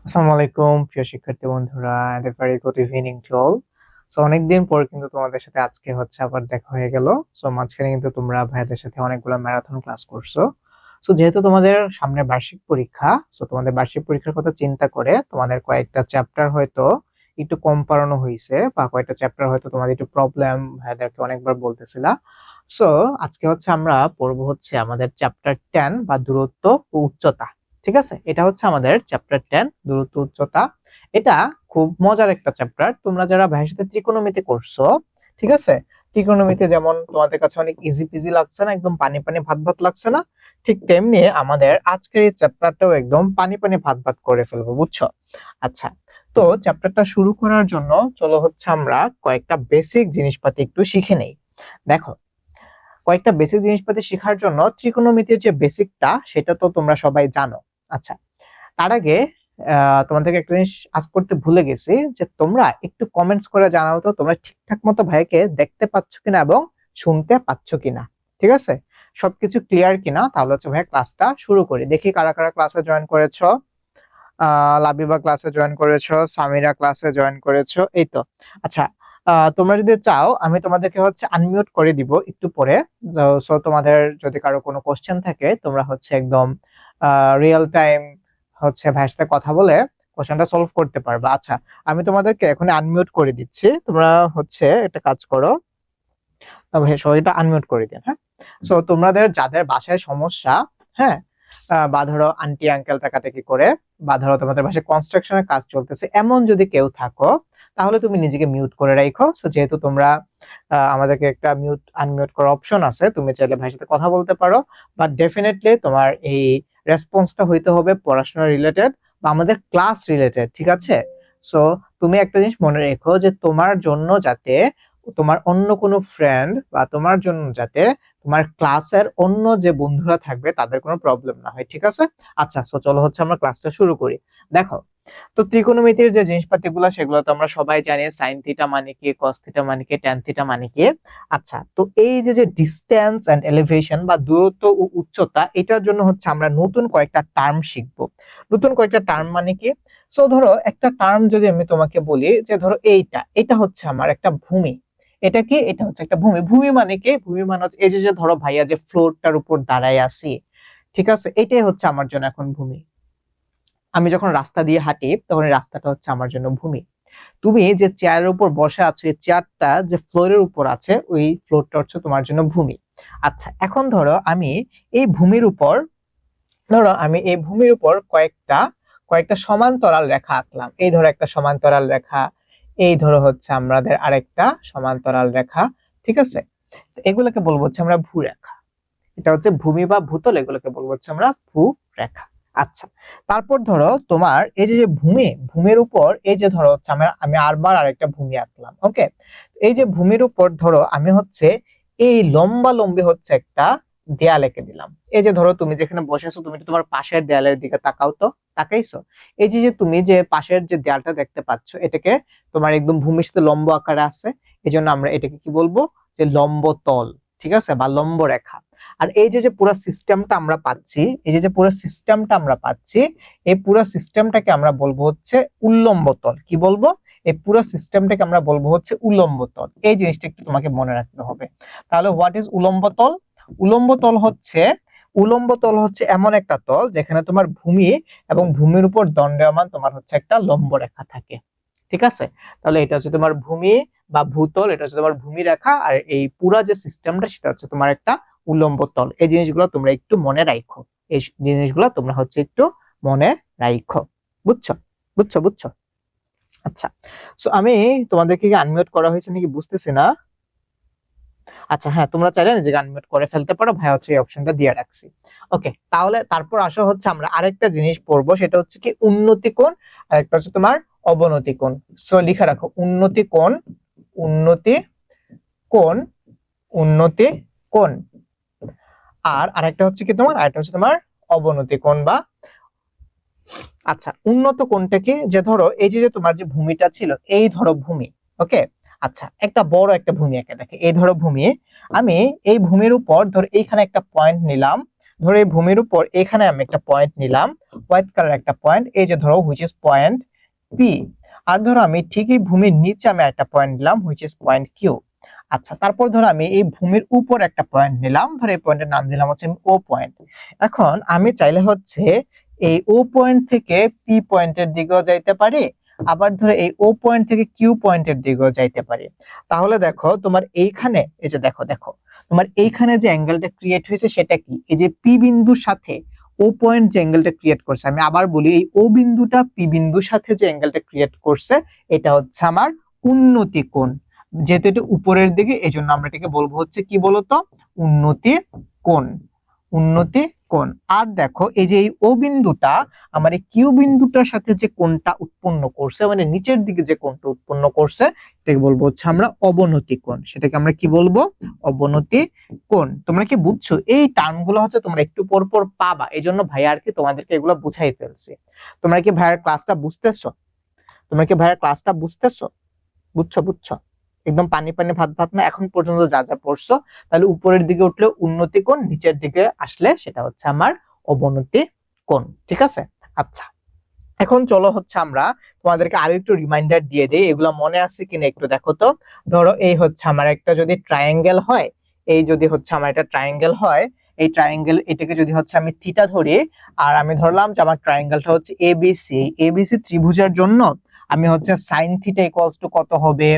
আসসালামু আলাইকুম প্রিয় শিক্ষার্থী বন্ধুরা, and very good evening to all. So অনেকদিন পর কিন্তু তোমাদের সাথে আজকে হচ্ছে আবার দেখা হয়ে গেল। সো মাঝখানে কিন্তু তোমরা ভাইয়াদের সাথে অনেকগুলো ম্যারাথন ক্লাস করছো। সো যেহেতু তোমাদের সামনে বার্ষিক পরীক্ষা, সো তোমাদের বার্ষিক পরীক্ষার কথা চিন্তা করে তোমাদের কয়েকটা চ্যাপ্টার হয়তো একটু কম পড়ানো হয়েছে, বা কয়েকটা চ্যাপ্টার হয়তো তোমাদের একটু প্রবলেম ভাইয়াদেরকে অনেকবার বলতেছিলা। সো আজকে হচ্ছে আমরা পড়বো হচ্ছে আমাদের চ্যাপ্টার 10 বা দূরত্ব ও উচ্চতা। ঠিক আছে, এটা হচ্ছে আমাদের চ্যাপ্টার 10 দূরত্ব উচ্চতা। এটা খুব মজার একটা চ্যাপ্টার। তোমরা যারা ভাইয়ের সাথে ত্রিকোণমিতি করছো, ঠিক আছে, ত্রিকোণমিতি যেমন তোমাদের কাছে অনেক ইজি পিজি লাগছে না, একদম পানি পানি ভাত ভাত লাগছে না, ঠিক তেমনি আমাদের আজকের এই চ্যাপ্টারটাও একদম পানি পানি ভাত ভাত করে ফেলবো, বুঝছো? আচ্ছা, তো চ্যাপ্টারটা শুরু করার জন্য চলো হচ্ছে আমরা কয়েকটা বেসিক জিনিসপাতি একটু শিখে নেই। দেখো, কয়েকটা বেসিক জিনিসপাতি শেখার জন্য ত্রিকোণমিতির যে বেসিকটা সেটা তো তোমরা সবাই জানো। আচ্ছা, তার আগে তোমাদেরকে একটা জিনিস আজ করতে ভুলে গেছি, যে তোমরা একটু কমেন্টস করে জানাও তো তোমরা ঠিকঠাক মতো ভাইকে দেখতে পাচ্ছ কিনা এবং শুনতে পাচ্ছ কিনা। ঠিক আছে, সবকিছু ক্লিয়ার কিনা, তাহলে হচ্ছে ভাইয়া ক্লাসটা শুরু করি। দেখি কারা কারা ক্লাসে জয়েন করেছো। লাবিবা ক্লাসে জয়েন করেছো, সামিরা ক্লাসে জয়েন করেছো, এই তো। আচ্ছা, তোমরা যদি চাও আমি তোমাদেরকে হচ্ছে আনমিউট করে দিব একটু পরে। সো তোমাদের যদি কারো কোনো কোশ্চেন থাকে তোমরা হচ্ছে একদম রিয়েল টাইম হচ্ছে ভাইয়ের সাথে কথা বলে কোশ্চেনটা সলভ করতে পারবা। আচ্ছা, আমি তোমাদেরকে এখন আনমিউট করে দিচ্ছি, তোমরা হচ্ছে একটা কাজ করো, ভাই সবাইটা আনমিউট করে দিন, হ্যাঁ। সো তোমাদের যাদের বাসায় সমস্যা, হ্যাঁ, বা ধরো আন্টি আঙ্কেল টাকাটাকি করে, বা ধরো তোমাদের বাসায় কনস্ট্রাকশনের কাজ চলতেছে, এমন যদি কেউ থাকো তাহলে তুমি নিজেকে মিউট করে রাখো। সো যেহেতু তোমরা আমাদেরকে একটা মিউট আনমিউট করার অপশন আছে, তুমি চাইলে ভাইয়ের সাথে কথা বলতে পারো, বাট ডেফিনেটলি তোমার এই রেসপন্সটা হইতে হবে পড়াশোনা রিলেটেড বা আমাদের ক্লাস রিলেটেড, ঠিক আছে? সো তুমি একটা জিনিস মনে রেখো, যে তোমার জন্য যাতে তোমার অন্য কোনো ফ্রেন্ড বা তোমার জন্য যাতে তোমার ক্লাসের অন্য যে বন্ধুরা থাকবে তাদের কোনো প্রবলেম না হয়, ঠিক আছে? আচ্ছা, সো চলো হচ্ছে আমরা ক্লাসটা শুরু করি। দেখো, তো ত্রিকোণমিতির যে জিনিসপাতিগুলো সেগুলো তো আমরা সবাই জানি, সাইন থিটা মানে কি, কস থিটা মানে কি, ট্যান থিটা মানে কি। আচ্ছা, তো এই যে যে ডিসটেন্স এন্ড এলিভেশন বা দূরত্ব ও উচ্চতা, এটার জন্য হচ্ছে আমরা নতুন কয়েকটা টার্ম শিখবো। নতুন কয়েকটা টার্ম মানে কি? সো ধরো একটা টার্ম যদি আমি তোমাকে বলি, যে ধরো এইটা এটা হচ্ছে আমার একটা ভূমি। এটা কি? এটা হচ্ছে একটা ভূমি। ভূমি মানে কি? ভূমি মানে হচ্ছে এই যে যে ধরো ভাইয়া যে ফ্লোরটার উপর দাঁড়ায় আছি, ঠিক আছে, এটাই হচ্ছে আমার জন্য এখন ভূমি। আমি যখন রাস্তা দিয়ে হাঁটি তখন এই রাস্তাটা হচ্ছে আমার জন্য ভূমি। তুমি যে চেয়ারের উপর বসে আছো, এই চেয়ারটা যে ফ্লোরের উপর আছে, ওই ফ্লোরটা হচ্ছে তোমার জন্য ভূমি। আচ্ছা, এখন ধরো আমি এই ভূমির উপর, কয়েকটা কয়েকটা সমান্তরাল রেখা আঁকলাম। এই ধরো একটা সমান্তরাল রেখা, এই ধরো হচ্ছে আমাদের আরেকটা সমান্তরাল রেখা, ঠিক আছে? তো এগুলোকে বলবো হচ্ছে আমরা ভূরেখা। এটা হচ্ছে ভূমি বা ভূতল, এগুলোকে বলবো হচ্ছে আমরা ভূরেখা। আচ্ছা, তারপর ধরো তোমার এই যে যে ভূমির উপর, এই যে ধরো হচ্ছে আমি আরবার আরেকটা ভূমি আঁকলাম, ওকে। এই যে ভূমির উপর ধরো আমি হচ্ছে এই লম্বা লম্বি হচ্ছে একটা দেয়াল এঁকে দিলাম। এই যে ধরো তুমি যেখানে বসে আছো, তুমি তোমার পাশের দেয়ালের দিকে তাকাও তো, তাকাইছো? এই যে যে তুমি যে পাশের যে দেয়ালটা দেখতে পাচ্ছ, এটাকে তোমার একদম ভূমির সাথে লম্ব আকারে আছে, এই জন্য আমরা এটাকে কি বলবো, যে লম্ব তল, ঠিক আছে, বা লম্ব রেখা। আর এই যে যে পুরো সিস্টেমটা আমরা পাচ্ছি, এই যে যে পুরো সিস্টেমটা আমরা পাচ্ছি, এই পুরো সিস্টেমটাকে আমরা বলবো হচ্ছে উল্লম্ব তল। কি বলবো? এই পুরো সিস্টেমটাকে আমরা বলবো হচ্ছে উল্লম্ব তল। এই জিনিসটা একটু তোমাকে মনে রাখতে হবে। তাহলে হোয়াট ইজ উল্লম্ব তল? উল্লম্ব তল হচ্ছে, এমন একটা তল যেখানে তোমার ভূমি এবং ভূমির উপর দণ্ডায়মান তোমার হচ্ছে একটা লম্ব রেখা থাকে, ঠিক আছে? তাহলে এটা হচ্ছে তোমার ভূমি বা ভূতল, এটা হচ্ছে তোমার ভূমি রেখা, আর এই পুরা যে সিস্টেমটা সেটা হচ্ছে তোমার একটা উল্লম্ব তল। এই জিনিসগুলো তোমরা একটু মনে রাখো, এই জিনিসগুলো তোমরা হচ্ছে একটু মনে রাখো, বুঝছো? বুঝছো? আচ্ছা, সো আমি তোমাদেরকে কি আনমিউট করা হয়েছে নাকি বুঝতেছি না। আচ্ছা, হ্যাঁ, তোমরা চাইলে নিজেকে আনমিউট করে ফেলতে পারো, ভাই হচ্ছে এই অপশনটা দিয়ে রাখছি। ওকে, তাহলে তারপর আসো হচ্ছে আমরা আরেকটা জিনিস পড়বো, সেটা হচ্ছে কি উন্নতি কোণ, আর একটা হচ্ছে তোমার অবনতি কোণ। সো লিখে রাখো, উন্নতি কোণ, উন্নতি কোণ, উন্নতি কোণ। আর আরেকটা হচ্ছে কি তোমার, আরেকটা হচ্ছে তোমার অবনতি কোণ বা, আচ্ছা, উন্নত কোণটা কি? যে ধরো এই যে যে তোমার যে ভূমিটা ছিল, এই ধরো ভূমি, ওকে। আচ্ছা, একটা বড় একটা ভূমি এঁকে দেখে, এই ধরো ভূমি, আমি এই ভূমির উপর ধরো এইখানে একটা পয়েন্ট নিলাম, ধরো এই ভূমির উপর এখানে আমি একটা পয়েন্ট নিলাম, হোয়াইট কালার একটা পয়েন্ট, এই যে ধরো হুইচ ইজ পয়েন্ট পি। আর ধরো আমি ঠিকই ভূমির নিচে আমি একটা পয়েন্ট নিলাম হুইচ ইজ পয়েন্ট কিউ। আচ্ছা, তারপর ধরো আমি এই ভূমির উপর একটা পয়েন্ট নিলাম, ধরো এই পয়েন্টের নাম দিলাম হচ্ছে আমি ও পয়েন্ট। এখন আমি চাইলে হচ্ছে এই ও পয়েন্ট থেকে পি পয়েন্টের দিকেও যাইতে পারি, আবার ধরো এই ও পয়েন্ট থেকে কিউ পয়েন্টের দিকেও যাইতে পারি। তাহলে দেখো তোমার এইখানে, এই যে দেখো দেখো তোমার এইখানে যে অ্যাঙ্গেলটা ক্রিয়েট হয়েছে সেটা কি, এই যে পি বিন্দুর সাথে ও পয়েন্ট যে অ্যাঙ্গেলটা ক্রিয়েট করছে, আমি আবার বলি এই ও বিন্দুটা পি বিন্দুর সাথে যে অ্যাঙ্গেলটা ক্রিয়েট করছে এটা হচ্ছে আমার উন্নতি কোণ। যেহেতু এটা উপরের দিকে এই জন্য আমরা এটাকে বলবো হচ্ছে কি বলতো, উন্নতি কোণ, উন্নতি কোণ। আর দেখো এই যে এই ও বিন্দুটা আমার এই কিউ বিন্দুটার সাথে যে কোণটা উৎপন্ন করছে, মানে নিচের দিকে যে কোণটা উৎপন্ন করছে এটাকে বলবো হচ্ছে আমরা অবনতি কোণ। সেটাকে আমরা কি বলবো, অবনতি কোণ। তোমরা কি বুঝছো? এই টার্মগুলো হচ্ছে তোমরা একটু পর পর পাবা, এই জন্য ভাইয়া আর কি তোমাদেরকে এগুলো বুঝাই ফেলছি। তোমরা কি ভাইয়ার ক্লাসটা বুঝতেছো? তোমরা কি ভাইয়ার ক্লাসটা বুঝতেছো? বুঝছো বুঝছো? একদম পানি পানি ভাত ভাত না এখন পর্যন্ত যা যা পড়ছো, তাহলে উপরের দিকে উঠলে উন্নতি কোণ, নিচের দিকে আসলে সেটা হচ্ছে আমার অবনতি কোণ। ঠিক আছে? আচ্ছা, এখন চলো হচ্ছে আমরা তোমাদেরকে আরো একটু রিমাইন্ডার দিয়ে দিই, এগুলো মনে আছে কিনা একটু দেখো তো। ধরো এই হচ্ছে আমার একটা যদি ট্রায়াঙ্গেল হয়, এই যদি হচ্ছে আমার একটা ট্রায়াঙ্গেল হয়, এই ট্রায়াঙ্গেল এটাকে যদি হচ্ছে আমি থিটা ধরি, আর আমি ধরলাম যে আমার ট্রায়াঙ্গেলটা হচ্ছে এবিসি, এবিসি ত্রিভুজের জন্য আমি হচ্ছে সাইন থিটা ইকুয়ালস টু কত হবে,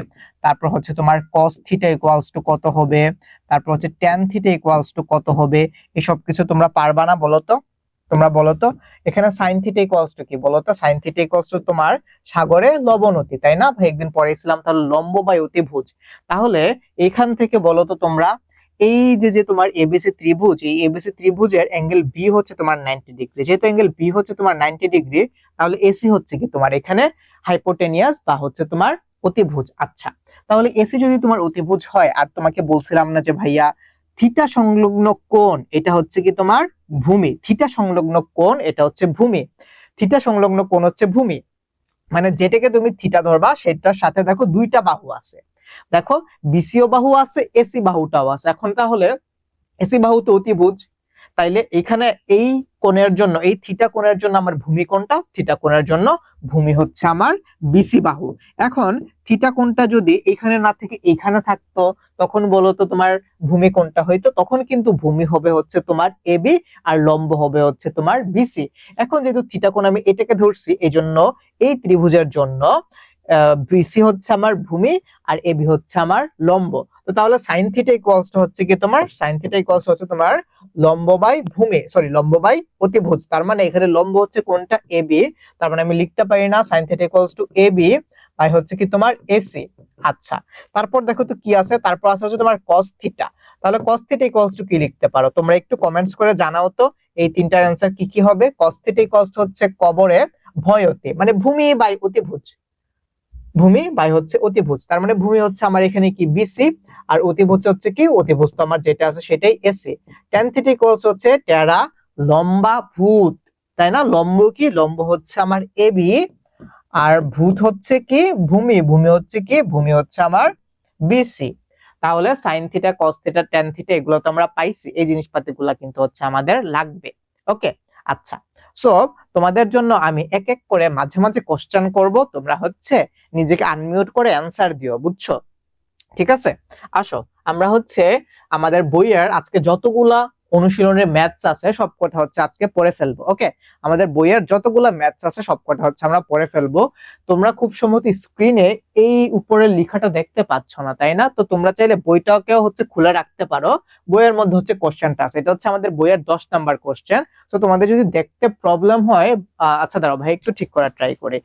তারপর হচ্ছে তোমার কস থিটা ইকুয়ালস টু কত হবে, তারপর হচ্ছে ট্যান থিটা ইকুয়ালস টু কত হবে, এসব কিছু তোমরা পারবা না বলো তো? তোমরা বলো তো, এখানে সাইন থিটা ইকুয়ালস টু কি বলো তো? সাইন থিটা ইকুয়ালস টু তোমার সাগরে লবণতি, তাই না ভাই? একদিন পড়েছিলাম, তাহলে লম্ব বাই অতিভুজ। তাহলে এখান থেকে বলো তো তোমরা, এই যে যে তোমার এবিসি ত্রিভুজ, এই এবিসি ত্রিভুজের অ্যাঙ্গেল বি হচ্ছে তোমার 90 ডিগ্রি। যেহেতু অ্যাঙ্গেল বি হচ্ছে তোমার 90 ডিগ্রি, তাহলে এসি হচ্ছে কি তোমার এখানে হাইপোটেনিয়াস বা হচ্ছে তোমার অতিভুজ। আচ্ছা, তাহলে এসি যদি তোমার অতিভুজ হয়, আর তোমাকে বলছিলাম না যে ভাইয়া থিটা সংলগ্ন কোণ এটা হচ্ছে কি তোমার ভূমি, থিটা সংলগ্ন কোণ এটা হচ্ছে ভূমি, থিটা সংলগ্ন কোণ হচ্ছে ভূমি, মানে যেটাকে তুমি থিটা ধরবা সেটার সাথে দেখো দুইটা বাহু আছে, দেখো বিসিও বাহু আছে, এসি বাহুটাও আছে। এখন তাহলে এসি বাহু তো অতিভুজ, তাইলে এখানে এই কোণের জন্য, এই থিটা কোণের জন্য আমার ভূমি কোণটা, থিটা কোণের জন্য ভূমি হচ্ছে আমার বিসি বাহু। এখন থিটা কোণটা যদি এখানে না থেকে এখানে থাকতো, তখন বলো তো তোমার ভূমি কোণটা হইতো, তখন কিন্তু ভূমি হবে হচ্ছে তোমার এবি আর লম্ব হবে হচ্ছে তোমার বিসি। এখন যেহেতু থিটা কোণ আমি এটাকে ধরছি, এই জন্য এই ত্রিভুজের জন্য বিসি হচ্ছে আমার ভূমি আর এবি হচ্ছে আমার লম্ব। তো তাহলে সাইন থিটা ইকুয়ালস টু হচ্ছে কি তোমার, সাইন থিটা ইকুয়ালস হচ্ছে তোমার লম্ব বাই ভূমি, সরি লম্ব বাই অতিভুজ। তার মানে এখানে লম্ব হচ্ছে কোনটা এবি, তার মানে আমি লিখতে পারি না sine theta equals to AB by হচ্ছে কি তোমার এসি। আচ্ছা, তারপর দেখো তো কি আছে, তারপর আছে হচ্ছে তোমার cos থিটা। তাহলে cos থিটা ইকুয়ালস টু কি লিখতে পারো তোমরা একটু কমেন্টস করে জানাও তো, এই তিনটার অ্যান্সার কি কি হবে? cos থিটা ইকুয়ালস টু হচ্ছে কবরে ভয়তে, মানে ভূমি বাই অতিভুজ, ভূমি বাই হচ্ছে অতিভুজ। তার মানে ভূমি হচ্ছে আমার এখানে কি বিসি, আর অতিভুজ হচ্ছে কি, অতিভুজ তো আমার যেটা আছে সেটাই এসি। ট্যান থিটা ইকুয়ালস হচ্ছে টেরা লম্বা ভূত, তাই না? লম্ব কি, লম্ব হচ্ছে আমার এবি, আর ভূত হচ্ছে কি ভূমি, ভূমি হচ্ছে কি, ভূমি হচ্ছে আমার বিসি। তাহলে sine theta, cos theta, tan theta এগুলো তো আমরা পাইছি, এই জিনিসপাতিগুলো কিন্তু হচ্ছে আমাদের লাগবে। ওকে, আচ্ছা। সো তোমাদের জন্য আমি এক এক করে মাঝে মাঝে কোশ্চেন করব, তোমরা হচ্ছে নিজেকে আনমিউট করে অ্যান্সার দিও, বুঝছো? ঠিক আছে, আসো আমরা হচ্ছে আমাদের বইয়ের আজকে যতগুলা অনুশীলনের ম্যাথস আছে সবকটা হচ্ছে আজকে পড়ে ফেলবো। ওকে, আমাদের বইয়ের যতগুলা ম্যাথস আছে সবকটা হচ্ছে আমরা পড়ে ফেলবো। তোমরা খুব সম্ভবত স্ক্রিনে এই উপরের লেখাটা দেখতে পাচ্ছ না, তাই না? তো তোমরা চাইলে বইটাকেও হচ্ছে খুলে রাখতে পারো, বইয়ের মধ্যে হচ্ছে কোশ্চেনটা আছে, এটা হচ্ছে আমাদের বইয়ের 10 নাম্বার কোশ্চেন। তো তোমাদের যদি দেখতে প্রবলেম হয়, আচ্ছা দাঁড়াও ভাই একটু ঠিক করার ট্রাই করি,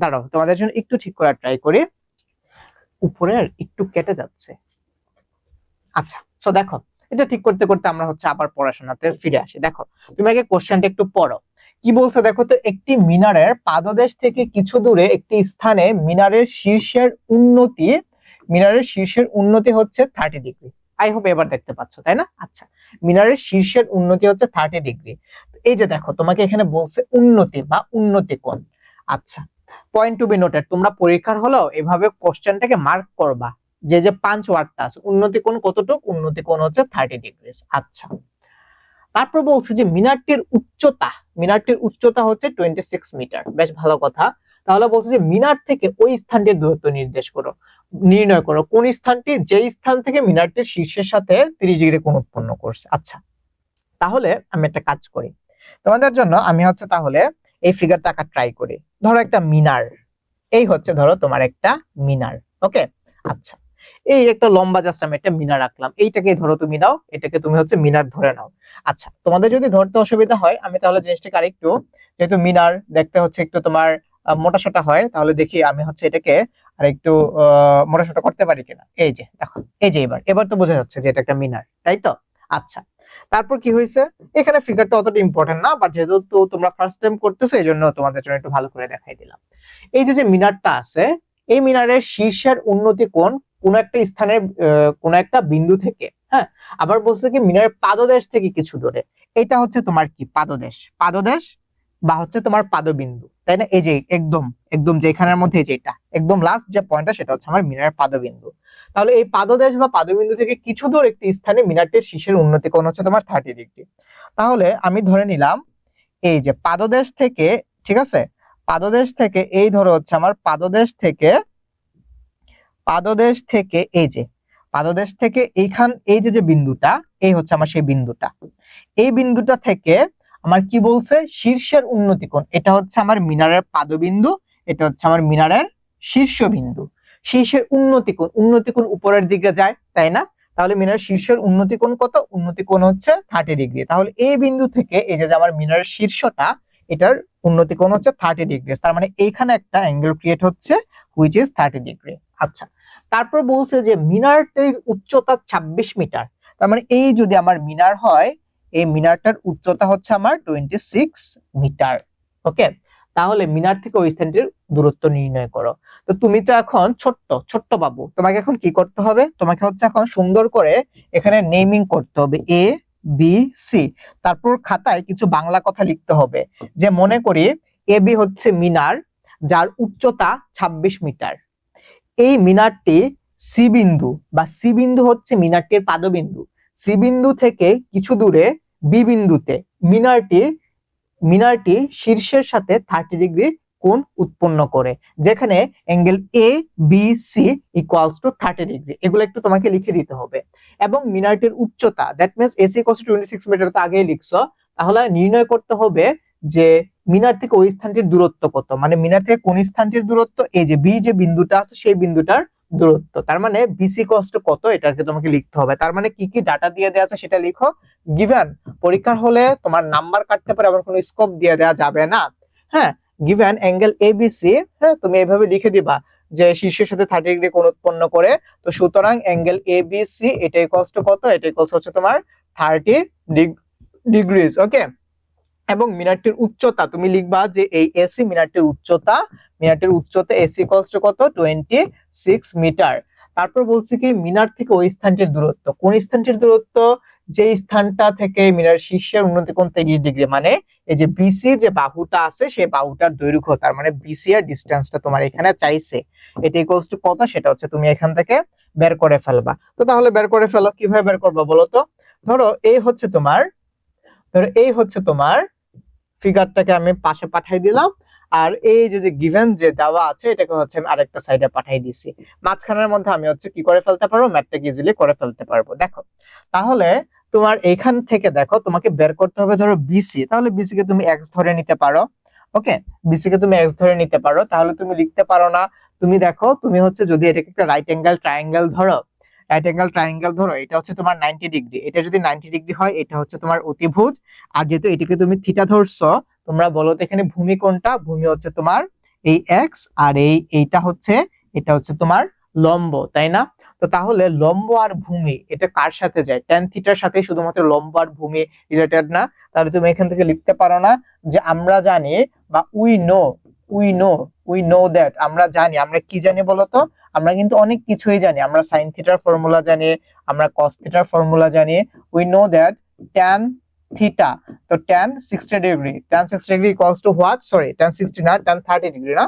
দাঁড়াও তোমাদের জন্য একটু ঠিক করার ট্রাই করি, উপরের একটু কেটে যাচ্ছে। আচ্ছা, সো দেখো এটা ঠিক করতে করতে আমরা হচ্ছে আবার পড়াশোনাতে ফিরে আসি। দেখো তুমি আগে কোশ্চেনটা একটু পড়ো, কি বলছে দেখো তো। একটি মিনারের পাদদেশ থেকে কিছু দূরে একটি স্থানে মিনারের শীর্ষের উন্নতি, মিনারের শীর্ষের উন্নতি হচ্ছে 30 ডিগ্রি। আই হোপ এবার দেখতে পাচ্ছ, তাই না? আচ্ছা, মিনারের শীর্ষের উন্নতি হচ্ছে 30 ডিগ্রি। এই যে দেখো তোমাকে এখানে বলছে উন্নতি বা উন্নতি কোণ। আচ্ছা, পয়েন্ট টু বি নোটেড, তোমরা পরীক্ষার হলো এভাবে কোশ্চেনটাকে মার্ক করবা, যে যে পাঞ্চ ওয়ার্ডটা আছে, উন্নতি কোণ কতটুক? উন্নতি কোণ হচ্ছে 30 ডিগ্রি। আচ্ছা, তারপর বলছে যে মিনারটির উচ্চতা হচ্ছে 26 মিটার। বেশ ভালো কথা। তাহলে বলছে যে মিনার থেকে ওই স্থানটির দূরত্ব নির্ণয় করো। কোন স্থানটি? যেই স্থান থেকে মিনারটির শীর্ষের সাথে 30 ডিগ্রি কোণ উৎপন্ন করছে। আচ্ছা, তাহলে আমি একটা কাজ করি তোমাদের জন্য, আমি হচ্ছে তাহলে এই ফিগারটা আঁকা ট্রাই করি। ধরো একটা মিনার, এই হচ্ছে ধরো তোমার একটা মিনার। ওকে, আচ্ছা, এই একটা লম্বা জাস্ট আমি একটা মিনার রাখলাম, এইটাকে ধরো তুমি নাও, এটাকে তুমি হচ্ছে মিনার ধরে নাও। আচ্ছা, তোমাদের যদি ধরতে অসুবিধা হয়, আমি তাহলে জিনিসটাকে আরেকটু, যেহেতু মিনার দেখতে হচ্ছে একটু তোমার মোটাসোটা হয়, তাহলে দেখি আমি হচ্ছে এটাকে আরেকটু মোটাসোটা করতে পারি কিনা। এই যে দেখো, এই যে এবার তো বোঝা যাচ্ছে যে এটা একটা মিনার, তাই তো? আচ্ছা, তারপর কি হয়েছে? এখানে ফিগারটা অতটা ইম্পর্টেন্ট না, বাট যেহেতু তোমরা ফার্স্ট টাইম করতেছো, এই জন্য তোমাদের জন্য একটু ভালো করে দেখাই দিলাম। এই যে যে মিনারটা আছে, এই মিনারের শীর্ষের উন্নতি কোণ কোন একটা স্থানের কোন একটা বিন্দু থেকে, হ্যাঁ, আবার বলছে কি মিনারের পাদদেশ থেকে কিছু দূরে, এটা হচ্ছে তোমার কি পাদদেশ বা হচ্ছে তোমার পাদবিন্দু, তাই না? এই যে একদম একদম যেখানের মধ্যে যেটা একদম লাস্ট যে পয়েন্টটা, সেটা হচ্ছে আমার মিনারের পাদবিন্দু। তাহলে এই পাদদেশ বা পাদবিন্দু থেকে কিছু দূর একটি স্থানে মিনারটির শীর্ষের উন্নতি কোণ হচ্ছে তোমার 30 ডিগ্রি। তাহলে আমি ধরে নিলাম এই যে পাদদেশ থেকে, ঠিক আছে, পাদদেশ থেকে এই ধরো হচ্ছে আমার পাদদেশ থেকে এই যে পাদদেশ থেকে এইখান, এই যে যে বিন্দুটা, এই হচ্ছে আমার সেই বিন্দুটা। এই বিন্দুটা থেকে আমার কি বলছে? শীর্ষের উন্নতি কোণ, এটা হচ্ছে আমার মিনারের পাদবিন্দু, এটা হচ্ছে আমার মিনারের শীর্ষবিন্দু। শীর্ষের উন্নতি কোণ উপরের দিকে যায়, তাই না? তাহলে মিনারের শীর্ষের উন্নতি কোণ কত? উন্নতি কোণ হচ্ছে 30 ডিগ্রি। তাহলে এই বিন্দু থেকে এই যে আমার মিনারের শীর্ষটা, এটার উন্নতি কোণ হচ্ছে 30 ডিগ্রি। তার মানে এইখানে একটা অ্যাঙ্গেল ক্রিয়েট হচ্ছে, হুইচ ইজ 30 ডিগ্রি। আচ্ছা, তারপর বলছে যে মিনারটির উচ্চতা 26 মিটার। তার মানে এই যদি আমার মিনার হয়, এই মিনারটার উচ্চতা হচ্ছে আমার 26 মিটার। ওকে, তাহলে মিনার থেকে ওই স্থানটির দূরত্ব নির্ণয় করো। তো তুমি তো এখন ছোট্ট বাবু, তোমাকে এখন কি করতে হবে? তোমাকে হচ্ছে এখন সুন্দর করে এখানে নেমিং করতে হবে, এ বি সি। তারপর খাতায় কিছু বাংলা কথা লিখতে হবে, যে মনে করি এ বি হচ্ছে মিনার যার উচ্চতা 26 মিটার। এই মিনারটি সি বিন্দু হচ্ছে মিনারটির পাদবিন্দু। সি বিন্দু থেকে কিছু দূরে বি বিন্দুতে মিনারটি শীর্ষের সাথে 30 ডিগ্রি কোণ উৎপন্ন করে, যেখানে angle A B C equals to 30 degree. এগুলো একটু তোমাকে লিখে দিতে হবে। এবং মিনারটির উচ্চতা, that means AC equals to 26 metre, তো আগেই লিখছো। তাহলে নির্ণয় করতে হবে যে মিনার থেকে ওই স্থানটির দূরত্ব কত, মানে মিনার থেকে কোন স্থানটির দূরত্ব, এই যে বি যে বিন্দুটা আছে সেই বিন্দুটার দূরত্ব। তার মানে বিসি কষ্ট কত, এটাকে তোমাকে লিখতে হবে। তার মানে কি কি ডাটা দিয়ে দেওয়া আছে সেটা লিখো। গিভেন পরীক্ষার হলে তোমার নাম্বার কাটতে পারে, আবার কোনো স্কোপ দিয়ে দেওয়া যাবে না। হ্যাঁ, গিভেন অ্যাঙ্গেল এবিসি, হ্যাঁ, তুমি এইভাবে লিখে দিবা যে শীর্ষের সাথে 30 ডিগ্রি কোণ উৎপন্ন করে। তো সুতরাং অ্যাঙ্গেল এবিসি এটাই কষ্ট কত, এটাই কষ্ট হচ্ছে তোমার 30 ডিগ্রিজ। ওকে, এবং মিনারটির উচ্চতা তুমি লিখবা যে এই এসি মিনারটির উচ্চতা এসি কষ্ট কত, 26 মিটার। তারপর বলছি কি মিনার থেকে ওই স্থানটির দূরত্ব, কোন স্থানটির দূরত্ব? যে স্থানটা থেকে মিনার শীর্ষের উন্নতি কোণ 30 ডিগ্রি, মানে এই যে বিসি যে বাহুটা আছে সেই বাহুটার দৈর্ঘ্য। তার মানে বিসি এর ডিসটেন্সটা তোমার এখানে চাইছে, এটা ইকুয়ালস টু কত, সেটা হচ্ছে তুমি এখান থেকে বের করে ফেলবা। তো তাহলে বের করে ফেলো, কিভাবে বের করবা বলো তো? ধরো এই হচ্ছে তোমার ফিগারটাকে আমি পাশে পাঠিয়ে দিলাম, আর এই যে যে গিভেন যে দেওয়া আছে এটাকে হচ্ছে আমি আরেকটা সাইডে পাঠিয়ে দিছি। মাঝখানের মধ্যে আমি হচ্ছে কি করে ফেলতে পারবো, ম্যাথটাকে ইজিলি করে ফেলতে পারবো। দেখো, তাহলে তোমার এইখান থেকে দেখো তোমাকে বের করতে হবে ধরো বিসি, তাহলে বিসি কে তুমি এক্স ধরে নিতে পারো। ওকে, বিসি কে তুমি এক্স ধরে নিতে পারো। তাহলে তুমি লিখতে পারো না, তুমি দেখো তুমি হচ্ছে যদি এটাকে একটা রাইট অ্যাঙ্গেল ট্রায়াঙ্গেল ধরো, এটা হচ্ছে তোমার 90 ডিগ্রি। এটা যদি 90 ডিগ্রি হয়, এটা হচ্ছে তোমার অতিভুজ। আর যেহেতু এটাকে তুমি থিটা ধরছো, তোমরা বলো তো এখানে ভূমি কোনটা? ভূমি হচ্ছে তোমার এই এক্স, আর এটা হচ্ছে তোমার লম্ব, তাই না? তো তাহলে লম্ব আর ভূমি এটা কার সাথে যায়? ট্যান থিটার সাথে। শুধুমাত্র লম্ব আর ভূমি রিলেটেড না। তাহলে তুমি এখান থেকে লিখতে পারো না যে আমরা জানি, বা উই নো দ্যাট, আমরা জানি। আমরা কি জানি বলতো? আমরা কিন্তু অনেক কিছুই জানি। আমরা সাইন থিটার ফর্মুলা জানি, আমরা কস থিটার ফর্মুলা জানি। We know that tan theta, তো tan 60 degree equals to what? Sorry, tan 60 not tan 30 degree, na?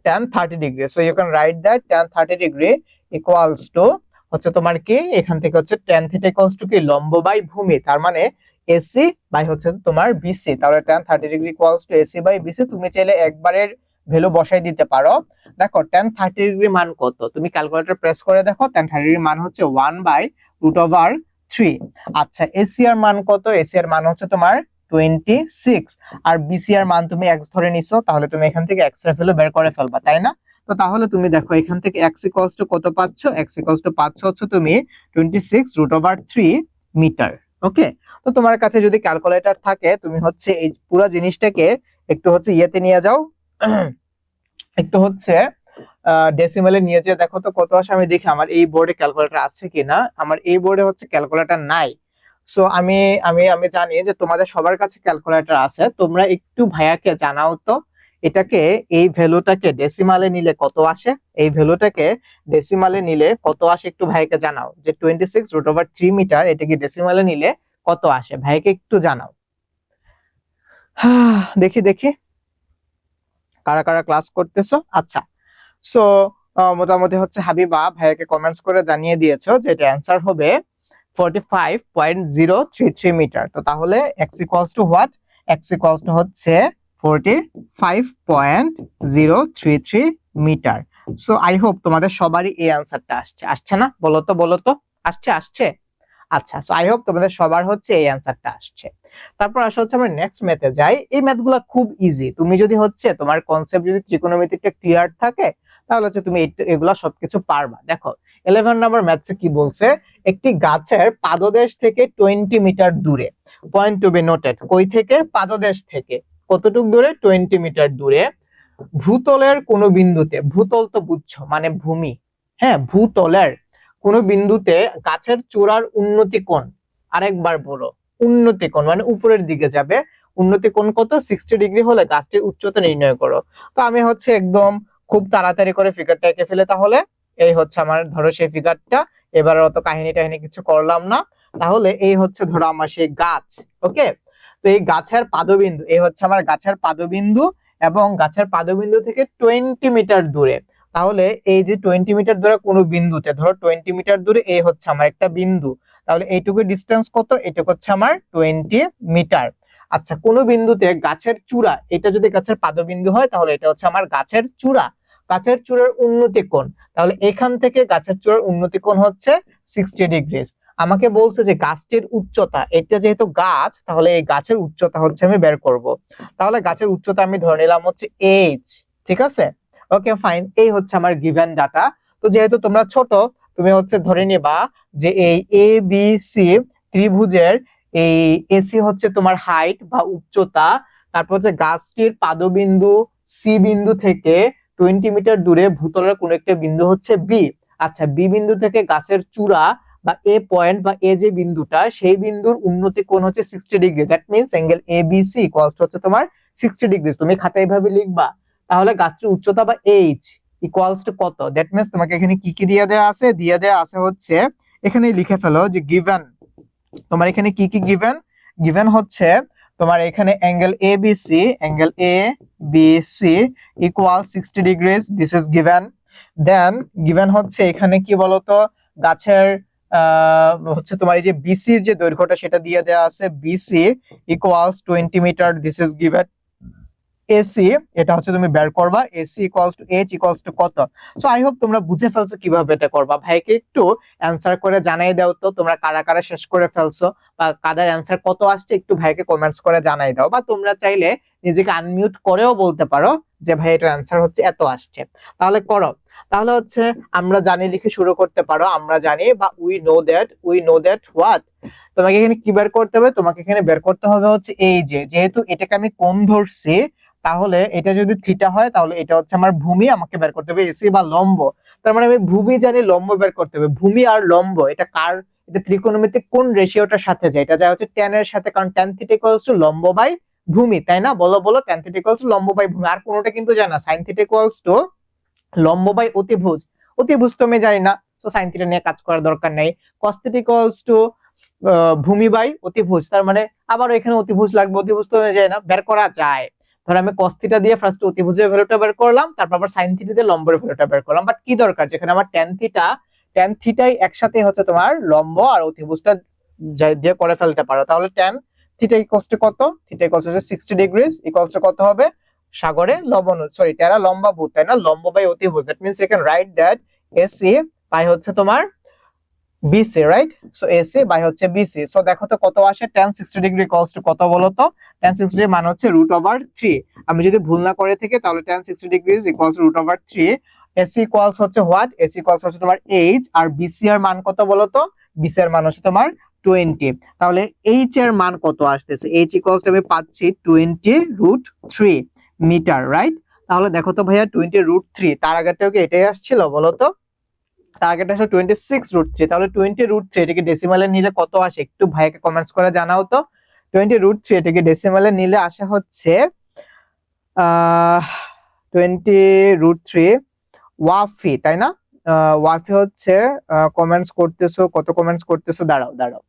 Tan 30 degree. So you can write that tan 30 degree equals to হচ্ছে তোমার কি এখান থেকে হচ্ছে tan থিটা ইকুয়ালস টু কি লম্ব by ভূমি, তার মানে এসি বাই হচ্ছে তোমার বিসি, তাহলে tan 30 degree equals to AC by BC. তুমি চাইলে একবারের ভ্যালু বসাই দিতে পারো। দেখো tan 30 ডিগ্রি মান কত, তুমি ক্যালকুলেটর প্রেস করে দেখো, tan 30 ডিগ্রি মান হচ্ছে 1/√3। আচ্ছা এসি এর মান কত, এসি এর মান হচ্ছে তোমার 26, আর বিসি এর মান তুমি x ধরে নিছো, তাহলে তুমি এখান থেকে x এর ভ্যালু বের করে ফেলবা, তাই না? তো তাহলে তুমি দেখো এখান থেকে x ইকুয়ালস টু কত পাচ্ছ, x ইকুয়ালস টু পাচ্ছ হচ্ছে তুমি 26√3 মিটার। ওকে, তো তোমার কাছে যদি ক্যালকুলেটর থাকে তুমি হচ্ছে এই পুরো জিনিসটাকে একটু হচ্ছে ইয়েতে নিয়ে যাও, একটু হচ্ছে ডেসিমালে নিয়ে যেয়ে দেখো তো কত আসে। আমি দেখি আমার এই বোর্ডে ক্যালকুলেটর আছে কিনা, আমার এই বোর্ডে হচ্ছে ক্যালকুলেটর নাই। সো আমি আমি আমি জানি যে তোমাদের সবার কাছে ক্যালকুলেটর আছে, তোমরা একটু ভাইয়াকে জানাও তো এটাকে, এই ভ্যালুটাকে ডেসিমালে নিলে কত আসে, এই ভ্যালুটাকে ডেসিমালে নিলে কত আসে একটু ভাইয়াকে জানাও, যে 26√3 মিটার এটাকে ডেসিমালে নিলে কত আসে, ভাইয়াকে একটু জানাও। দেখি দেখি কারা কারা ক্লাস করতেছো। আচ্ছা, সো মোটামুটি হচ্ছে হাবিবা ভাইয়াকে কমেন্টস করে জানিয়ে দিয়েছো যে এটা অ্যান্সার হবে 45.033 মিটার। তো তাহলে x equals to what, x equals to হচ্ছে 45.033 মিটার। সো আই হোপ তোমাদের সবারই এই অ্যান্সারটা আসছে, আসছে না? বলো তো বলো তো, আসছে আসছে? আচ্ছা, সো আই হোপ তোমাদের সবার হচ্ছে এই অ্যান্সারটা আসছে। তারপর আসলে হচ্ছে আমরা নেক্সট ম্যাথে যাই। এই ম্যাথগুলো খুব ইজি, তুমি যদি হচ্ছে তোমার কনসেপ্ট যদি ত্রিকোণমিতিটা ক্লিয়ার থাকে তাহলে হচ্ছে তুমি এগুলা সবকিছু পারবা। দেখো 11 নাম্বার ম্যাথসে কি বলছে, একটি গাছের পাদদেশ থেকে 20 মিটার দূরে, পয়েন্ট টু বি নোটেড, কই থেকে? পাদদেশ থেকে। কতটুক দূরে? 20 মিটার দূরে ভূতলের কোন বিন্দুতে, ভূতল তো বুঝছো মানে ভূমি, হ্যাঁ ভূতলের কোন বিন্দুতে গাছের চূড়ার উন্নতি কোণ, আরেকবার বলো উন্নতি কোণ মানে উপরের দিকে যাবে, উন্নতি কোণ কত? 60 ডিগ্রি হলে গাছটির উচ্চতা নির্ণয় করো। তো আমি হচ্ছে একদম খুব তাড়াতাড়ি করে ফিগারটা এঁকে ফেলে, তাহলে এই হচ্ছে আমার ধরো সেই ফিগারটা, এবার অত কাহিনী টাহিনী কিছু করলাম না। তাহলে এই হচ্ছে ধরো আমার সেই গাছ, ওকে। তো এই গাছের পাদবিন্দু, এই হচ্ছে আমার গাছের পাদবিন্দু, এবং গাছের পাদবিন্দু থেকে 20 মিটার দূরে, তাহলে এই যে 20 মিটার দূরে কোনো বিন্দুতে, ধরো 20 মিটার দূরে এই হচ্ছে আমার একটা বিন্দু, তাহলে এইটুকু ডিস্টেন্স কত? এটুকু হচ্ছে আমার 20 মিটার। আচ্ছা কোন বিন্দুতে গাছের চূড়া, এটা যদি গাছের পাদবিন্দু হয় তাহলে এটা হচ্ছে আমার গাছের চূড়া, গাছের চূড়ার উন্নতি কোণ, তাহলে এখান থেকে গাছের চূড়ার উন্নতি কোণ হচ্ছে 60 ডিগ্রি। আমাকে বলছে যে গাছটির উচ্চতা, এটা যেহেতু গাছ তাহলে এই গাছের উচ্চতা হচ্ছে আমি বের করব, তাহলে গাছের উচ্চতা আমি ধরে নিলাম হচ্ছে h, ঠিক আছে? ওকে ফাইন, এই হচ্ছে আমার গিভেন ডাটা। তো যেহেতু তোমরা ছোট, তুমি হচ্ছে ধরে নিবা যে এই এ বি সি ত্রিভুজের এই এসি হচ্ছে তোমার হাইট বা উচ্চতা, তারপর হচ্ছে গাছটির পাদবিন্দু সি বিন্দু থেকে 20 মিটার দূরে ভূতলের কোন একটা বিন্দু হচ্ছে বি। আচ্ছা বি বিন্দু থেকে গাছের চূড়া বা এ পয়েন্ট বা এ যে বিন্দুটা, সেই বিন্দুর উন্নতি কোণ হচ্ছে 60 degree, that means angle A B C equals to হচ্ছে তোমার 60 ডিগ্রি। তুমি খাতায় এইভাবে লিখবা। তাহলে গাছটির উচ্চতা বা এইচ ইকুয়ালস টু কত, দ্যাট মিন্স তোমাকে এখানে কি কি দিয়ে দেওয়া আছে, দিয়ে দেওয়া আছে হচ্ছে এখানে লিখে ফেলো যে গিভেন, তোমার এখানে কি কি গিভেন, গিভেন হচ্ছে তোমার এখানে angle A B C, angle A B C equal 60 degrees, this is given. Then given হচ্ছে এখানে কি বলতো, গাছের হচ্ছে তোমার এই যে বিসির যে দৈর্ঘ্যটা সেটা দিয়ে দেওয়া আছে, BC equals 20 metre, this is given. AC এটা হচ্ছে তুমি বের করবা, AC equals to H equals to কত। সো আই হোপ তোমরা বুঝে ফেলছো কিভাবে এটা করবা। ভাইকে একটু অ্যানসার করে জানাই দাও তো তোমরা কারা কারা শেষ করে ফেলছো, বা কাদের অ্যানসার কত আসছে একটু ভাইকে কমেন্টস করে জানাই দাও, বা তোমরা চাইলে নিজেকে আনমিউট করেও বলতে পারো যে ভাই এটার অ্যানসার হচ্ছে এত আসছে, তাহলে করো। তাহলে হচ্ছে আমরা জানি লিখে শুরু করতে পারো, আমরা জানি বা উই নো দ্যাট হোয়াট। তোমাকে এখানে কি বের করতে হবে, তোমাকে এখানে বের করতে হবে হচ্ছে এই যে, যেহেতু এটাকে আমি কোণ ধরছি, তাহলে এটা যদি থিটা হয় তাহলে এটা হচ্ছে আমার ভূমি, আমাকে বের করতে হবে এসি বা লম্ব। তার মানে আমি ভূমি জানি, লম্ব বের করতে হবে। ভূমি আর লম্ব এটা কার, এটা ত্রিকোণমিতিক কোন রেশিওটার সাথে যায়, এটা যায় হচ্ছে tan এর সাথে, কারণ tan থিটা ইকুয়ালস টু লম্ব বাই ভূমি, তাই না? বলো বলো, tan থিটা ইকুয়ালস টু লম্ব বাই ভূমি, আর কোনটা কিন্তু জানা, sin থিটা ইকুয়ালস টু লম্ব বাই অতিভুজ, অতিভুজ তো আমি জানি না, সো sin থিটা নিয়ে কাজ করার দরকার নেই। cos থিটা ইকুয়ালস টু ভূমি বাই অতিভুজ, তার মানে আবার এখানে অতিভুজ লাগবে, অতিভুজ তো আমি জানি না, বের করা যায়। ধর আমি cos থিটা দিয়ে ফার্স্ট অতিভুজের ভ্যালুটা বের করলাম, তারপর আবার sin থিটা দিয়ে লম্বের ভ্যালুটা বের করলাম। বাট কি দরকার, যেখানে আমার tan থিটাই একসাথে হচ্ছে তোমার লম্ব আর অতিভুজটা দিয়ে করে ফেলতে পারো, তাহলে tan থিটা ইকুয়ালস টু কত, theta equals to 60 degrees equals to কত হবে, সাগরে লবণ, সরি টেরা লম্বা ভূত, তাই না, লম্ব বাই অতিভুজ, that means you can write that AC by হচ্ছে তোমার BC, right? So AC by হচ্ছে বিসি। সো দেখো তো কত আসে, tan 60 ডিগ্রি ইকুয়ালস টু কত বলো তো, tan 60 ডিগ্রি মান হচ্ছে √3। আমি যদি ভুল না করে থাকি তাহলে tan 60 degrees equals two √3। AC equals হচ্ছে হোয়াট, এসি ইকুয়ালস হচ্ছে তোমার এইচ, আর বিসি এর মান কত বলো তো, বিসি এর মান হচ্ছে তোমার 20। তাহলে এইচ এর মান কত আসতেছে, এইচ ইকুয়ালস টু আমি পাচ্ছি 20√3 মিটার, রাইট? তাহলে দেখো তো ভাইয়া 20√3, তার আগেরটাও কি এটাই আসছিল বলো তো, তার আগেরটা আসলে 26√3, তাহলে 20√3 এটাকে ডেসিমালে নিলে কত আসে, একটু ভাইকে কমেন্টস করে জানাও তো। 20√3 এটাকে ডেসিমালে নিলে আসে হচ্ছে 20√3 ওয়াফি, তাই না? ওয়াফি হচ্ছে, কমেন্টস করতেছো, কত কমেন্টস করতেছো, দাঁড়াও দাঁড়াও,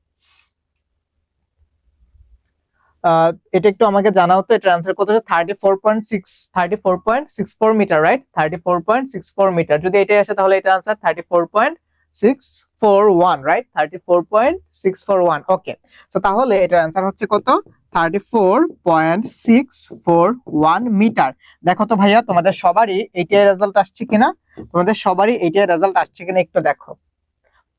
এটা একটু আমাকে জানাও তো, এটা অ্যানসার কত হচ্ছে 34.64 মিটার, রাইট? 34.64 মিটার, যদি এটাই আসে তাহলে এটা অ্যানসার 34.641, রাইট? 34.641, ওকে। সো তাহলে এটার অ্যানসার হচ্ছে কত, 34.641 মিটার। দেখো তো ভাইয়া তোমাদের সবারই এইটাই রেজাল্ট আসছে কিনা, তোমাদের সবারই এইটাই রেজাল্ট আসছে কিনা একটু দেখো,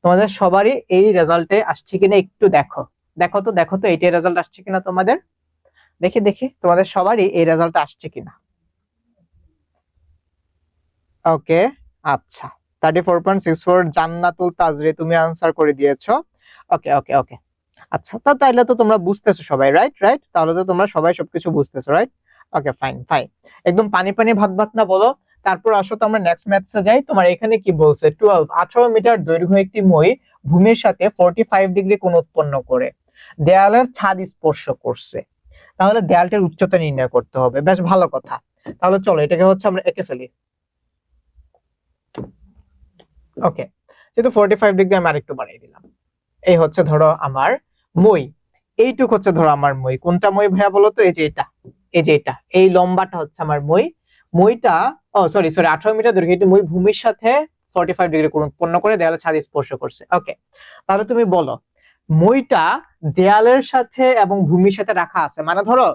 তোমাদের সবারই এই রেজাল্টে আসছে কিনা একটু দেখো, দেখো তো এইটাই রেজাল্ট আসছে কিনা তোমাদের, দেখি দেখি তোমাদের সবারই এই রেজাল্ট আসছে কিনা। ওকে, আচ্ছা, 34.64, জান্নাতুল তাজরি তুমি আনসার করে দিয়েছো। ওকে ওকে ওকে, আচ্ছা, তাইলে তো তোমরা বুঝতেছো সবাই, রাইট রাইট, তাহলে তো তোমরা সবাই সবকিছু বুঝতেছো, রাইট? ওকে, ফাইন ফাইন, একদম পানি পানি ভাত ভাত না বলো। তারপর আসো তো আমরা নেক্সট ম্যাথসে যাই। তোমার এখানে কি বলছে, 18 মিটার দৈর্ঘ্য একটি মই ভূমির সাথে 45 ডিগ্রি কোণ উৎপন্ন করে দেয়ালের ছাদ স্পর্শ করছে, তাহলে দেয়ালটার উচ্চতা নির্ণয় করতে হবে। বেশ ভালো কথা, তাহলে চলো এটাকে হচ্ছে আমরা এঁকে ফেলি। ওকে, যেহেতু 45 ডিগ্রি আমি আরেকটু বাড়িয়ে দিলাম। এই হচ্ছে ধরো আমার মই, এইটুক হচ্ছে ধরো আমার মই, কোনটা মই ভাইয়া বলো তো, এই যে এটা, এই যে এটা, এই লম্বাটা হচ্ছে আমার মই। মইটা, ও সরি সরি 18 মিটার দৈর্ঘ্য একটি মই ভূমির সাথে 45 ডিগ্রি কোণ উৎপন্ন করে দেয়ালে ছাদ স্পর্শ করছে। ওকে, তাহলে তুমি বলো মইটা দেয়ালের সাথে এবং ভূমির সাথে রাখা আছে, মানে ধরো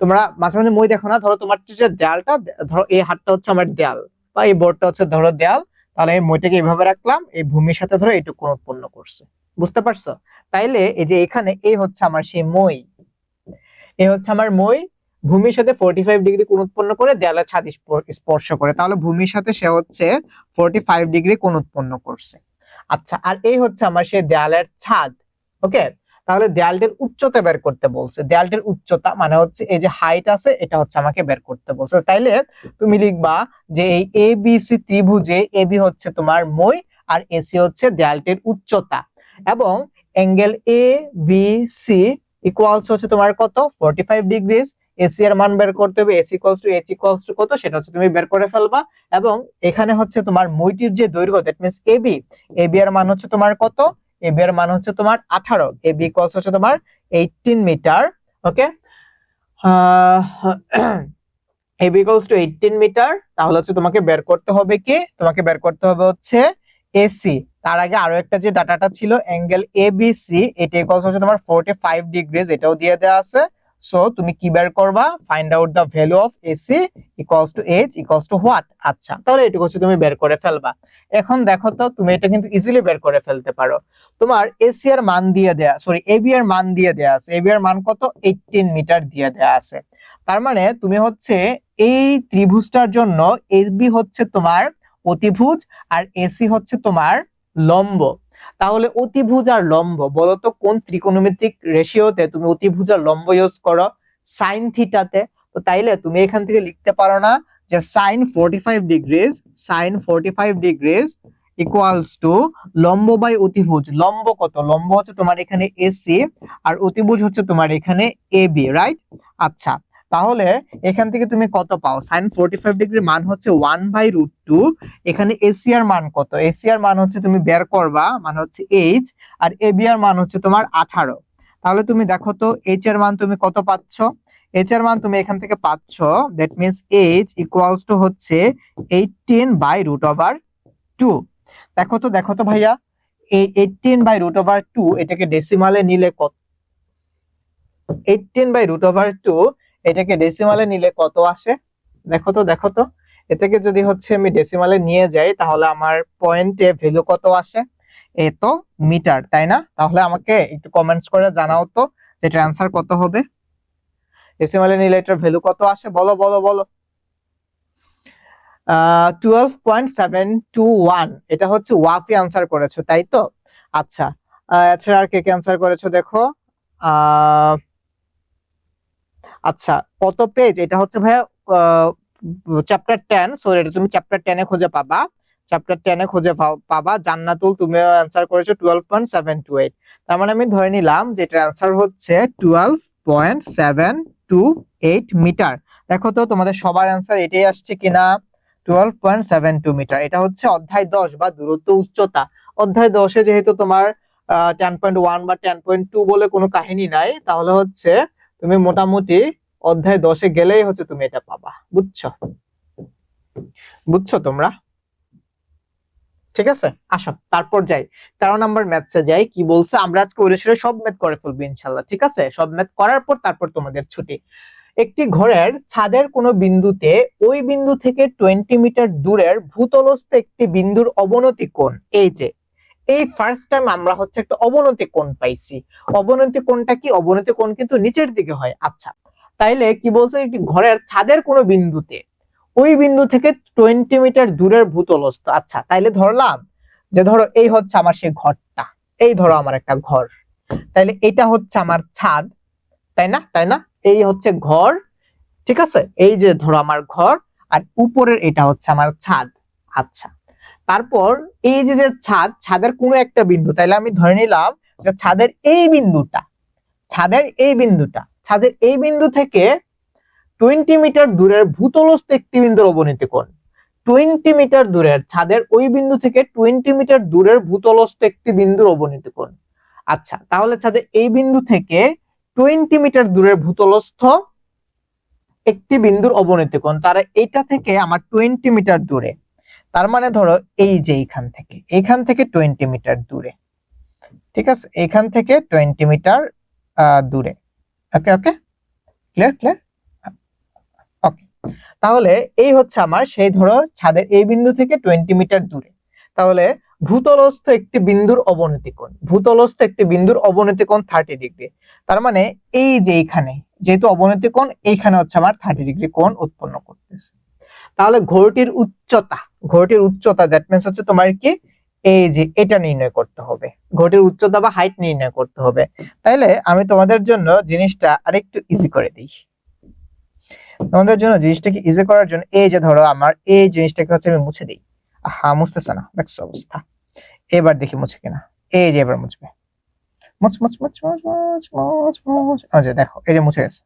তোমরা মাঝে মাঝে মই দেখো না, ধরো তোমার যে দেয়ালটা, ধরো এই হাতটা হচ্ছে আমার দেয়াল বা এই বোর্ডটা হচ্ছে ধরো দেয়াল, তাহলে এই মইটাকে এইভাবে রাখলাম, এই ভূমির সাথে ধরো এইটুকু কোণ উৎপন্ন করছে, বুঝতে পারছো? তাইলে এই যে এখানে এই হচ্ছে আমার সেই মই, এই হচ্ছে আমার মই ভূমির সাথে 45 ডিগ্রি কোণ উৎপন্ন করে দেয়ালের ছাদ স্পর্শ করে, তাহলে ভূমির সাথে সে হচ্ছে 45 ডিগ্রি কোণ উৎপন্ন করছে। আচ্ছা, আর এই হচ্ছে আমার সেই দেয়ালের ছাদ। ওকে, তাহলে দেয়ালটির উচ্চতা বের করতে বলছে, দেয়ালটির উচ্চতা মানে হচ্ছে এই যে হাইট আছে, এটা হচ্ছে আমাকে বের করতে বলছে। তাইলে তুমি লিখবা যে এই এবিসি ত্রিভুজে এবি হচ্ছে তোমার মই আর এসি হচ্ছে দেয়ালটির উচ্চতা, এবং angle A B C equals হচ্ছে তোমার কত, 45 ডিগ্রিজ। এসি এর মান বের করতে হবে, AC equals to H equals to কত সেটা হচ্ছে তুমি বের করে ফেলবা, এবং এখানে হচ্ছে তোমার মইটির যে দৈর্ঘ্য, দ্যাট মিন্স এবি, এবি এর মান হচ্ছে তোমার কত, এবি এর মান হচ্ছে তোমার 18, এবি ইকুয়ালস হচ্ছে তোমার 18 metre. Okay, AB equals to 18 metre, তাহলে হচ্ছে তোমাকে বের করতে হবে কি, তোমাকে বের করতে হবে হচ্ছে এসি। তার আগে আরো একটা যে ডাটাটা ছিল অ্যাঙ্গেল এবিসি, এটা ইকুয়ালস হচ্ছে তোমার 45 ডিগ্রিজ, এটাও দিয়ে দেওয়া আছে। সো তুমি কি বের করবা, find out the value of AC equals to H equals to what. আচ্ছা, তাহলে এটুকু হচ্ছে তুমি বের করে ফেলবা। এখন দেখো তো তুমি এটা কিন্তু ইজিলি বের করে ফেলতে পারো। তোমার এসি এর মান দিয়ে দেয়া, সরি এবি এর মান দিয়ে দেয়া আছে, এবি এর মান কত, 18 মিটার দিয়ে দেয়া আছে। তার মানে তুমি হচ্ছে এই ত্রিভুজটার জন্য এবি হচ্ছে তোমার অতিভুজ আর এসি হচ্ছে তোমার লম্ব। তাহলে অতিভুজ আর লম্ব বলতো কোন ত্রিকোণমিতিক রেশিওতে তুমি অতিভুজ আর লম্ব ইউজ করো, সাইন থিটাতে। তো তাইলে তুমি এখান থেকে লিখতে পারো না যে sine 45 degrees, sine 45 degrees equals to লম্ব বাই অতিভুজ। লম্ব কত, লম্ব হচ্ছে তোমার এখানে এসি আর অতিভুজ হচ্ছে তোমার এখানে এবি, রাইট? আচ্ছা, তাহলে এখান থেকে তুমি কত পাও, সাইন 45 ডিগ্রি মান হচ্ছে 1/√2, এখানে এসি এর মান কত, এসি এর মান হচ্ছে তুমি বের করবা, মানে হচ্ছে এইচ, আর এবি এর মান হচ্ছে তোমার 18। তাহলে তুমি দেখো তো এইচ এর মান তুমি কত পাচ্ছ। এইচ এর মান তুমি এখান থেকে পাচ্ছ, that means H equals to হচ্ছে 18/√2। দেখো তো ভাইয়া, এই 18/√2 এটাকে ডেসিমালে নিলে কত, 18/√2 এটাকে ডেসিমালে নিলে কত আসে? দেখো তো এটাকে যদি হচ্ছে আমি ডেসিমালে নিয়ে যাই তাহলে আমার পয়েন্টে ভ্যালু কত আসে? এ তো মিটার, তাই না? তাহলে আমাকে একটু কমেন্টস করে জানাও তো যে এটার অ্যান্সার কত হবে। ডেসিমালে নিলে এটার ভ্যালু কত আসে? বলো বলো বলো। 12.721, এটা হচ্ছে ওয়াফি আনসার করেছো, তাই তো? আচ্ছা, এছাড়া আর কে কে আনসার করেছো দেখো। আচ্ছা, কত পেজ এটা হচ্ছে ভাইয়া? চ্যাপ্টার 10, সো এটা তুমি চ্যাপ্টার 10 এ খুঁজে পাবা। চ্যাপ্টার 10 এ খুঁজে পাবা। জান্নাতুল তুমিও অ্যানসার করেছো 12.728। তার মানে আমি ধরে নিলাম যে এটার অ্যানসার হচ্ছে 12.728 মিটার। দেখো তো তোমাদের সবার অ্যানসার এটাই আসছে কিনা? 12.72 মিটার। এটা হচ্ছে অধ্যায় 10 বা দূরত্ব উচ্চতা। অধ্যায় 10 এ যেহেতু তোমার 10.1 বা 10.2 বলে কোনো কাহিনী নাই, তাহলে হচ্ছে তুমি মোটামুটি অধ্যায় 10 এ গেলেই হচ্ছে তুমি এটা পাবা। বুঝছো তোমরা? ঠিক আছে, আসো তারপর যাই 13 নাম্বার ম্যাথসে যাই। কি বলছে? আমরা আজকে ওই রেশিও সব ম্যাথ করে ফেলবো ইনশাআল্লাহ, ঠিক আছে? সব ম্যাথ করার পর তারপর তোমাদের ছুটি। একটি ঘরের ছাদের কোনো বিন্দুতে ওই বিন্দু থেকে 20 মিটার দূরের ভূতলস্থ একটি বিন্দুর অবনতি কোণ, এই যে এই ফার্স্ট টাইম আমরা হচ্ছে একটা অবনতি কোণ পাইছি। অবনতি কোণটা কি? অবনতি কোণ কিন্তু নিচের দিকে হয়। আচ্ছা, তাইলে কি বলছে? একটি ঘরের ছাদের কোনো বিন্দুতে ওই বিন্দু থেকে 20 মিটার দূরের ভূতলস্থ। আচ্ছা, তাইলে ধরলাম যে ধরো এই হচ্ছে আমার সেই ঘরটা, এই ধরো আমার একটা ঘর, তাইলে এটা হচ্ছে আমার ছাদ, তাই না? এই হচ্ছে ঘর, ঠিক আছে? এই যে ধরো আমার ঘর, আর উপরের এটা হচ্ছে আমার ছাদ। আচ্ছা, তারপর এই যে ছাদ, ছাদের কোনো একটা বিন্দু, তাইলে আমি ধরে নিলাম যে ছাদের এই বিন্দুটা, ছাদের এই বিন্দু থেকে 20 মিটার দূরের ভূতলস্থ একটি বিন্দুর অবনতি কোণ। 20 মিটার দূরের ছাদের ওই বিন্দু থেকে 20 মিটার দূরের ভূতলস্থ একটি বিন্দুর অবনতি কোণ। আচ্ছা, তাহলে ছাদের এই বিন্দু থেকে 20 মিটার দূরের ভূতলস্থ একটি বিন্দুর অবনতি কোণ, তারা এটা থেকে আমার 20 মিটার দূরে। তার মানে ধরো এই যে এখান থেকে 20 মিটার দূরে, ঠিক আছে? এখান থেকে 20 মিটার দূরে। ওকে ওকে, ক্লিয়ার ক্লিয়ার। ওকে, তাহলে এই হচ্ছে আমার সেই ধরো ছাদের এই বিন্দু থেকে 20 মিটার দূরে। তাহলে ভূতলস্থ একটি বিন্দুর অবনতি কোণ, 30 ডিগ্রি। তার মানে এই যে এখানে যেহেতু অবনতি কোণ, এইখানে হচ্ছে আমার 30 ডিগ্রি কোণ উৎপন্ন করতেছে। তাহলে ঘরটির উচ্চতা দ্যাট মিন্স হচ্ছে তোমার কি, এই যে এটা নির্ণয় করতে হবে, ঘরটির উচ্চতা বা হাইট নির্ণয় করতে হবে। তাইলে আমি তোমাদের জন্য জিনিসটা আরেকটু ইজি করে দিই। তোমাদের জন্য জিনিসটাকে ইজি করার জন্য এই যে ধরো আমার এই জিনিসটাকে হচ্ছে আমি মুছে দিই। মুছতেছে না, দেখছো অবস্থা। এবার দেখি মুছে কিনা। এই যে এবার মুছবে, মুছ মুছ মুছ মুছ মুছ মুছ মুছ, যে দেখো এই যে মুছে গেছে,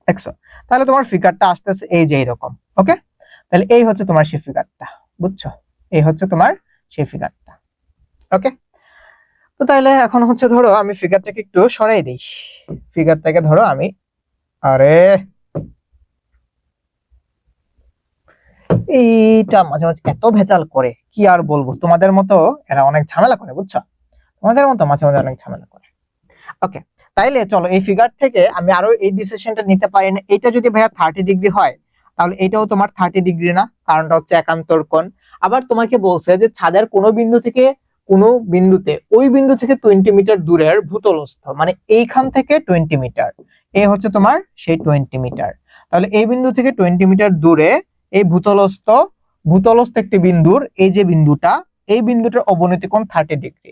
দেখছো? তাহলে তোমার ফিগারটা আসতেছে এই যে এরকম। ওকে, তাহলে এই হচ্ছে তোমার সেই ফিগারটা, বুঝছো? এই হচ্ছে তোমার সেই ফিগারটা। ওকে, তো তাহলে এখন হচ্ছে ধরো আমি ফিগারটাকে একটু সরাই দিই। ফিগারটাকে ধরো আমি, আরে এইটা মাঝে মাঝে এত ভেজাল করে কি আর বলবো, তোমাদের মতো এরা অনেক ঝামেলা করে, বুঝছো? তোমাদের মতো মাঝে মাঝে অনেক ঝামেলা করে। ওকে, তাইলে চলো এই ফিগার থেকে আমি আরো এই ডিসিশনটা নিতে পারি না। এটা যদি ভাইয়া 30 ডিগ্রি হয় তাহলে এটাও তোমার 30 ডিগ্রি না, কারণটা হচ্ছে একান্তর কোণ। আবার তোমাকে বলছে যে ছাদের কোনো বিন্দু থেকে কোনো বিন্দুতে ওই বিন্দু থেকে 20 মিটার দূরের ভূতলস্থ, মানে এইখান থেকে 20 মিটার, এই হচ্ছে তোমার সেই 20 মিটার। তাহলে এই বিন্দু থেকে 20 মিটার দূরে এই ভূতলস্থ একটি বিন্দুর এই যে বিন্দুটা, এই বিন্দুটার অবনতি কোণ 30 ডিগ্রি।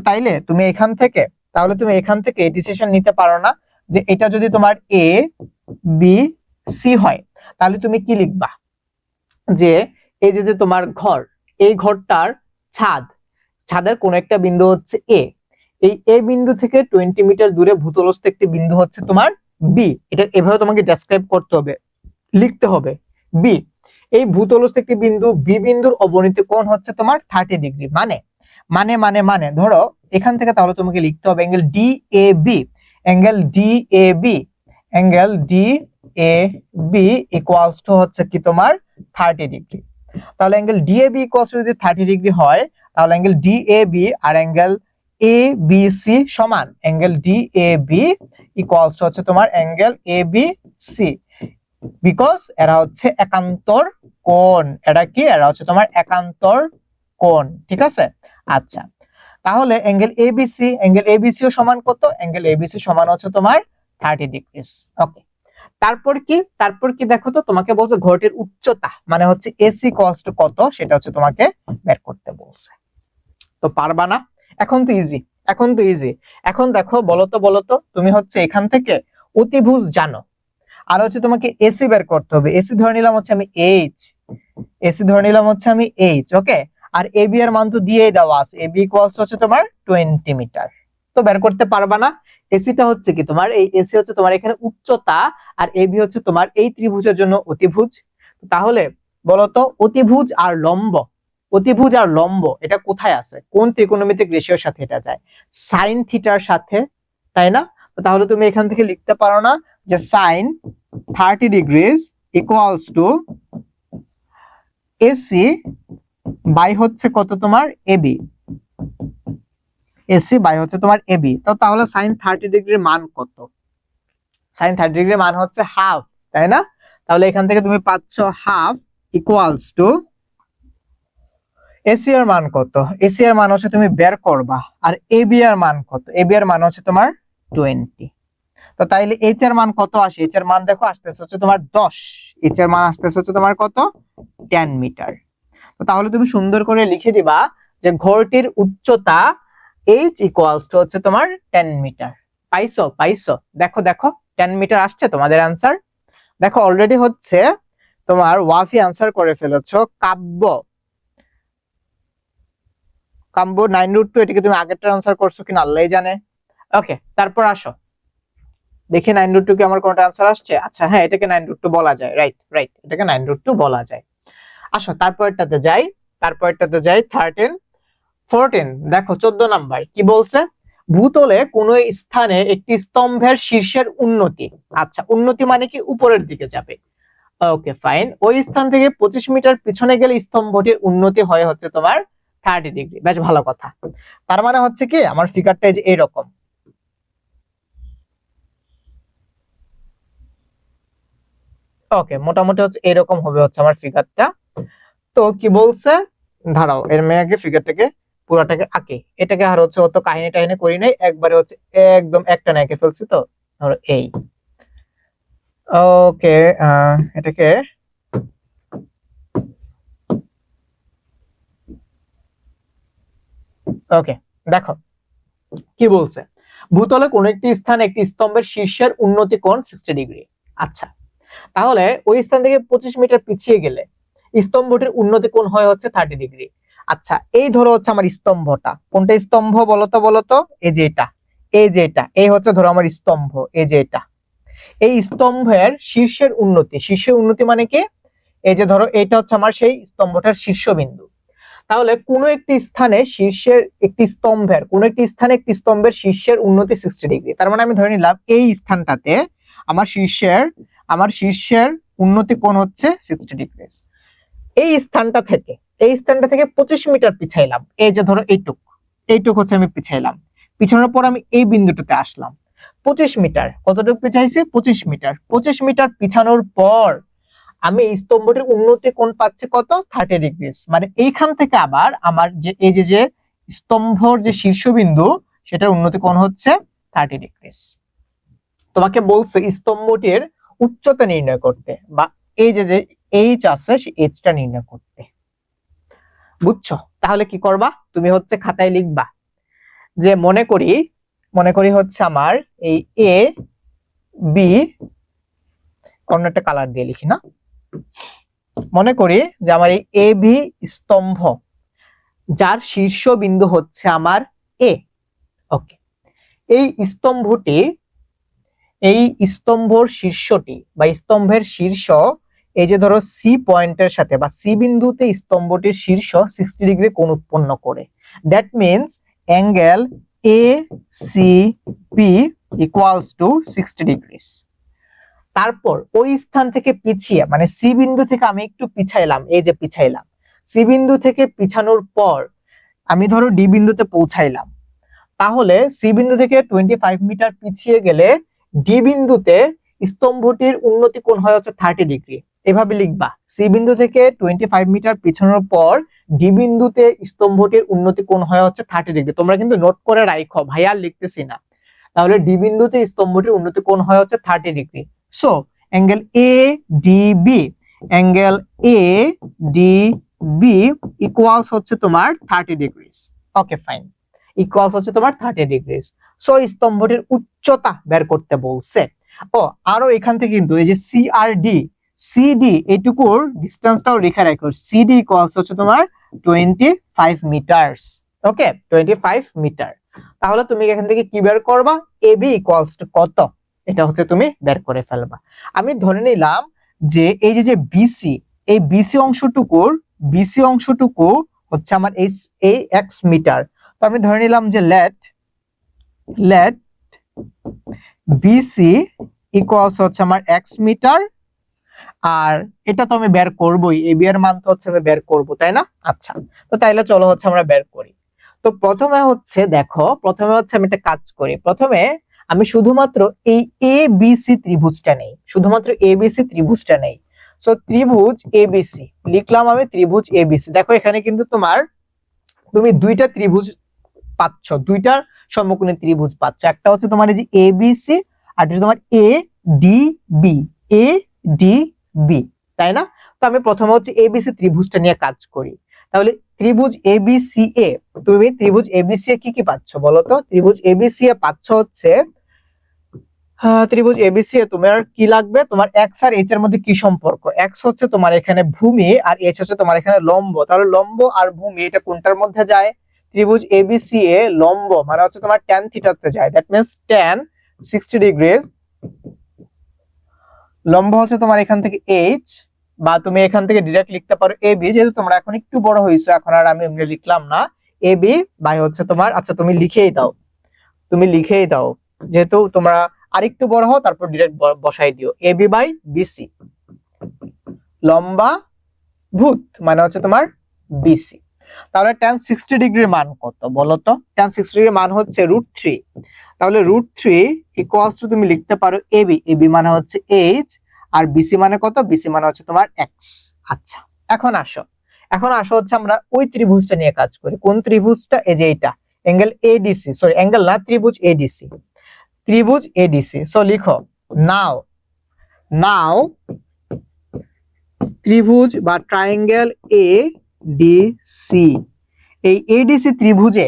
তাইলে তুমি এখান থেকে, তাহলে তুমি এখান থেকে ডিসিশন নিতে পারো না যে এটা যদি তোমার এ বি সি হয়, তাহলে তুমি কি লিখবা? যে এই যে তোমার ঘর, এই ঘরটার ছাদের কোন একটা বিন্দু হচ্ছে এ, এই এ বিন্দু থেকে 20 মিটার দূরে ভূতলস্থ একটি বিন্দু হচ্ছে তোমার বি। এটা এভাবে তোমাকে ডেসক্রাইব করতে হবে, লিখতে হবে। বি, এই ভূতলস্থ একটি বিন্দু বি বিন্দুর অবনতি কোণ হচ্ছে তোমার 30 ডিগ্রি। মানে মানে মানে মানে ধরো এখান থেকে তাহলে তোমাকে লিখতে হবে angle DAB, angle DAB, angle DAB equals to হচ্ছে কি তোমার 30 ডিগ্রি। তাহলে অ্যাঙ্গেল ডিএবি ইকুয়ালস টু যদি 30 ডিগ্রি হয় তাহলে অ্যাঙ্গেল ডিএবি আর অ্যাঙ্গেল এবিসি সমান। অ্যাঙ্গেল ডিএবি ইকুয়ালস টু হচ্ছে তোমার অ্যাঙ্গেল এবিসি, বিকজ এরা হচ্ছে একান্তর কোণ। এটা কি? এরা হচ্ছে তোমার একান্তর কোণ, ঠিক আছে? আচ্ছা, তাহলে অ্যাঙ্গেল এবিসি, অ্যাঙ্গেল এবিসি ও সমান কত? অ্যাঙ্গেল এবিসি সমান হচ্ছে তোমার 30 ডিগ্রিস। ওকে, তারপর কি? তারপর কি দেখো তো, তোমাকে বলছে ঘরটির উচ্চতা মানে হচ্ছে এসি ইকুয়ালস টু কত সেটা হচ্ছে তোমাকে বের করতে বলছে। তো পারবা না? এখন তো ইজি, এখন তো ইজি। এখন দেখো, বলতো তুমি হচ্ছে এখান থেকে অতিভুজ জানো, আর হচ্ছে তোমাকে এসি বের করতে হবে। এসি ধরে নিলাম হচ্ছে আমি এইচ, এসি ধরে নিলাম হচ্ছে আমি এইচ, ওকে। আর এবি এর মান তো দিয়েই দেওয়া আছে, এবি ইকুয়ালস হচ্ছে তোমার 20 মিটার। তো বের করতে পারবা না। এসিটা হচ্ছে কি তোমার, এই এসি হচ্ছে তোমার এখানে উচ্চতা, আর এবি হচ্ছে তোমার এই ত্রিভুজের জন্য অতিভুজ। তাহলে বলতো অতিভুজ আর লম্ব, অতিভুজ আর লম্ব এটা কোথায় আছে? কোন ত্রিকোণমিতিক রেশিওর সাথে এটা যায়? সাইন থিটার সাথে, তাই না? তাহলে তুমি এখান থেকে লিখতে পারো না যে sine 30 degrees equals to AC by হচ্ছে কত তোমার এবি, এসি বাই হচ্ছে তোমার এবি। তো তাহলে সাইন 30 ডিগ্রির মান কত? সাইন 30 ডিগ্রির মান হচ্ছে হাফ, তাই না? তাহলে এখান থেকে তুমি পাচ্ছ হাফ ইকুয়ালস টু এসি এর মান কত? এসি এর মান হচ্ছে তুমি বের করবা, আর এবি এর মান কত? এবি এর মান হচ্ছে তোমার 20। তো তাইলে এইচ এর মান কত আসে? এইচ এর মান দেখো আসতেছে হচ্ছে তোমার 10, এইচ এর মান আসতেছে হচ্ছে তোমার কত? 10 মিটার। তো তাহলে তুমি সুন্দর করে লিখে দিবা যে ঘরটির উচ্চতা এইচ ইকুয়ালস টু হচ্ছে তোমার 10 মিটার। পাইছো? পাইছো? দেখো দেখো 10 মিটার আসছে তোমাদের আনসার। দেখো অলরেডি হচ্ছে তোমার ওয়াফি আনসার করে ফেলেছো। কাব্য, কাব্য 9√2, এটাকে তুমি আগেরটা আনসার করছো কিনা আল্লাহই জানে। ওকে, তারপর আসো দেখি 9√2 কি আমার কোনটা আনসার আসছে। আচ্ছা হ্যাঁ, এটাকে 9√2 বলা যায়, রাইট রাইট, এটাকে 9√2 বলা যায়। আসো তারপরটাতে যাই, তারপরটাতে যাই 13 14। দেখো 14 নাম্বার কি বলছে? ভূতলে কোন স্থানে একটি স্তম্ভের শীর্ষের উন্নতি, আচ্ছা উন্নতি মানে কি উপরের দিকে যাবে, ওকে ফাইন, ওই স্থান থেকে 25 মিটার পিছনে গেলে স্তম্ভটির উন্নতি হয় হচ্ছে তোমার 30 ডিগ্রি। বেশ ভালো কথা। তার মানে হচ্ছে কি আমার ফিগারটা যে এরকম, ওকে মোটামুটি হচ্ছে এরকম হবে হচ্ছে আমার ফিগারটা। তো কি বলছে, দাঁড়াও এর মেয়েকে ফিগারটাকে পুরাটাকে আঁকে। এটাকে আর হচ্ছে অত কাহিনী টাহিনী করি নাই, একবারে হচ্ছে একদম একটা না এঁকে ফেলছি। তো ধরো এই, ওকে এটাকে ওকে দেখো কি বলছে, ভূতলে কোন একটি স্থানে একটি স্তম্ভের শীর্ষের উন্নতি কোণ 60 ডিগ্রি। আচ্ছা, তাহলে ওই স্থান থেকে 25 মিটার পিছিয়ে গেলে স্তম্ভটির উন্নতি কোণ হয় হচ্ছে 30 ডিগ্রি। আচ্ছা, এই ধরো হচ্ছে আমার স্তম্ভটা, কোনটা স্তম্ভ বলতো বলতো? এই যে এটা, এই যে এটা, এই হচ্ছে ধরো আমার স্তম্ভ, এই যে এটা। এই স্তম্ভের শীর্ষের উন্নতি, শীর্ষের উন্নতি মানে কি? এই যে ধরো এটা হচ্ছে আমার সেই স্তম্ভটার শীর্ষবিন্দু। তাহলে কোন একটি স্থানে শীর্ষের একটি স্তম্ভের, কোন একটি স্থানে একটি স্তম্ভের শীর্ষের উন্নতি 60 ডিগ্রি। তার মানে আমি ধরে নিলাম এই স্থানটাতে আমার শীর্ষের উন্নতি কোণ হচ্ছে 60 ডিগ্রি। এই স্থানটা থেকে, এই স্থানটা থেকে 25 মিটার পিছাইলাম, এই যে ধরো এইটুক হচ্ছে আমি পিছাইলাম। পিছানোর পর আমি এই বিন্দুটাতে আসলাম। 25 মিটার, কতটুকু পিছাইছি? 25 মিটার। 25 মিটার পিছানোর পর আমি এই স্তম্ভটির উন্নতি কোণ পাচ্ছি কত? 30 ডিগ্রি। মানে এইখান থেকে আবার আমার যে এই যে স্তম্ভর যে শীর্ষবিন্দু, সেটার উন্নতি কোণ হচ্ছে 30 ডিগ্রি। তোমাকে বলছে স্তম্ভটির উচ্চতা নির্ণয় করতে, বা এই যে এইচ আছে সেই এইচটা নির্ণয় করতে। বুঝছো? তাহলে কি করবা? তুমি হচ্ছে খাতায় লিখবা যে মনে করি হচ্ছে আমার এই এ বি, অন্য একটা কালার দিয়ে লিখি না, মনে করি যে আমার এই এ বি স্তম্ভ, যার শীর্ষবিন্দু হচ্ছে আমার এ, ওকে। এই স্তম্ভর শীর্ষটি বা স্তম্ভের শীর্ষ, এই যে ধরো সি পয়েন্টের সাথে বা সি বিন্দুতে স্তম্ভটির শীর্ষ 60 ডিগ্রি কোণ উৎপন্ন করে। That means angle A C P equals to 60 degrees. তারপর ওই স্থান থেকে পিছিয়ে মানে সি বিন্দু থেকে আমি একটু পিছাইলাম, এই যে পিছাইলাম, সি বিন্দু থেকে পিছানোর পর আমি ধরো ডি বিন্দুতে পৌঁছাইলাম, তাহলে সি বিন্দু থেকে 25 মিটার পিছিয়ে গেলে ডি বিন্দুতে স্তম্ভটির উন্নতি কোণ হয় হচ্ছে 30 ডিগ্রি। এভাবে লিখবা, সি বিন্দু থেকে 25 মিটার পিছানোর পর ডি বিন্দুতে স্তম্ভটির উন্নতি কোণ হয় হচ্ছে 30 ডিগ্রি। তোমরা কিন্তু নোট করে রাখো, ভাই আর লিখতেছি না। তাহলে ডি বিন্দুতে স্তম্ভটির উন্নতি কোণ হয় হচ্ছে 30 degree. So angle A D B, angle A D B equals হচ্ছে তোমার 30 ডিগ্রিস। ওকে ফাইন, ইকুয়ালস হচ্ছে তোমার 30 ডিগ্রিস। সো স্তম্ভটির উচ্চতা বের করতে বলছে। ও আরো এখান থেকে কিন্তু এই যে সি আর ডি, সিডি এইটুকুর ডিসটেন্সটাও রেখে রাখো। সিডি ইকুয়ালস হচ্ছে তোমার 25 মিটারস। ওকে, 25 মিটার। তাহলে তুমি এখান থেকে কি বের করবা, এবি ইকুয়ালস টু কত, এটা হচ্ছে তুমি বের করে ফেলবা। আমি ধরে নিলাম যে এই যে বিসি, এই বিসি অংশটুকু হচ্ছে আমার এই এক্স মিটার। তো আমি ধরে নিলাম যে লেট বিসি ইকুয়ালস হচ্ছে আমার এক্স মিটার, আর এটা তো আমি বের করবোই, এবি এর মান তো হচ্ছে আমি বের করবো, তাই না? আচ্ছা, তো তাইলে চলো হচ্ছে আমরা বের করি। তো প্রথমে হচ্ছে দেখো, প্রথমে হচ্ছে আমি একটা কাজ করি, প্রথমে আমি শুধুমাত্র এই এ বি সি ত্রিভুজটা নেই, শুধুমাত্র এ বি সি ত্রিভুজটা নেই। সো ত্রিভুজ এবিসি লিখলাম আমি, ত্রিভুজ এবিসি। দেখো এখানে কিন্তু তুমি দুইটা ত্রিভুজ পাচ্ছ, দুইটা সমকোণী ত্রিভুজ পাচ্ছ। একটা হচ্ছে তোমার এই যে এবিসি, আর হচ্ছে তোমার A D B, A D B, তাই না? তো আমি প্রথমে হচ্ছে এবিসি ত্রিভুজটা নিয়ে কাজ করি। তাহলে ত্রিভুজ এবিসি এ, তুমি ত্রিভুজ এবিসি এ কি কি পাচ্ছ বলো তো? ত্রিভুজ এবিসি এ পাচ্ছ হচ্ছে ত্রিভুজ এবিসি এ তোমার কি লাগবে, তোমার এক্স আর এইচ এর মধ্যে কি সম্পর্ক? এক্স হচ্ছে তোমার এখানে ভূমি, আর এইচ হচ্ছে তোমার এখানে লম্ব। তাহলে লম্ব আর ভূমি এটা কোনটার মধ্যে যায়? ত্রিভুজ এবিসি এ লম্ব মানে হচ্ছে তোমার tan থিটাতে যায়। That means tan 60 degrees. লম্ব হচ্ছে তোমার এখান থেকে এইচ, বা তুমি এখান থেকে ডাইরেক্ট লিখতে পারো এবি, যেহেতু তোমরা এখন একটু বড় হইছো, এখন আর আমি এমনি লিখলাম না। এবি বাই হচ্ছে তোমার, আচ্ছা তুমি লিখেই দাও, যেহেতু তোমরা আরেকটু বড় হও, তারপর ডাইরেক্ট বসাই দিও। এবি বাই বিসি, লম্বা ভূত মানে হচ্ছে তোমার বিসি। তাহলে tan 60 ডিগ্রির মান কত বলো তো? tan 60 ডিগ্রির মান হচ্ছে √3। তাহলে √3 ইকুয়ালস টু তুমি লিখতে পারো এবি, এবি মানে হচ্ছে এইচ, আর বিসি মানে কত? বিসি মানে হচ্ছে তোমার এক্স। আচ্ছা, এখন আসো হচ্ছে আমরা ওই ত্রিভুজটা নিয়ে কাজ করি। কোন ত্রিভুজটা? এই যে এইটা, অ্যাঙ্গেল এডিসি, সরি অ্যাঙ্গেল না, ত্রিভুজ এডিসি, ত্রিভুজ এডিসি। সো লিখো নাও ত্রিভুজ বা ট্রায়াঙ্গেল এ ডি সি। এই এডিসি ত্রিভুজে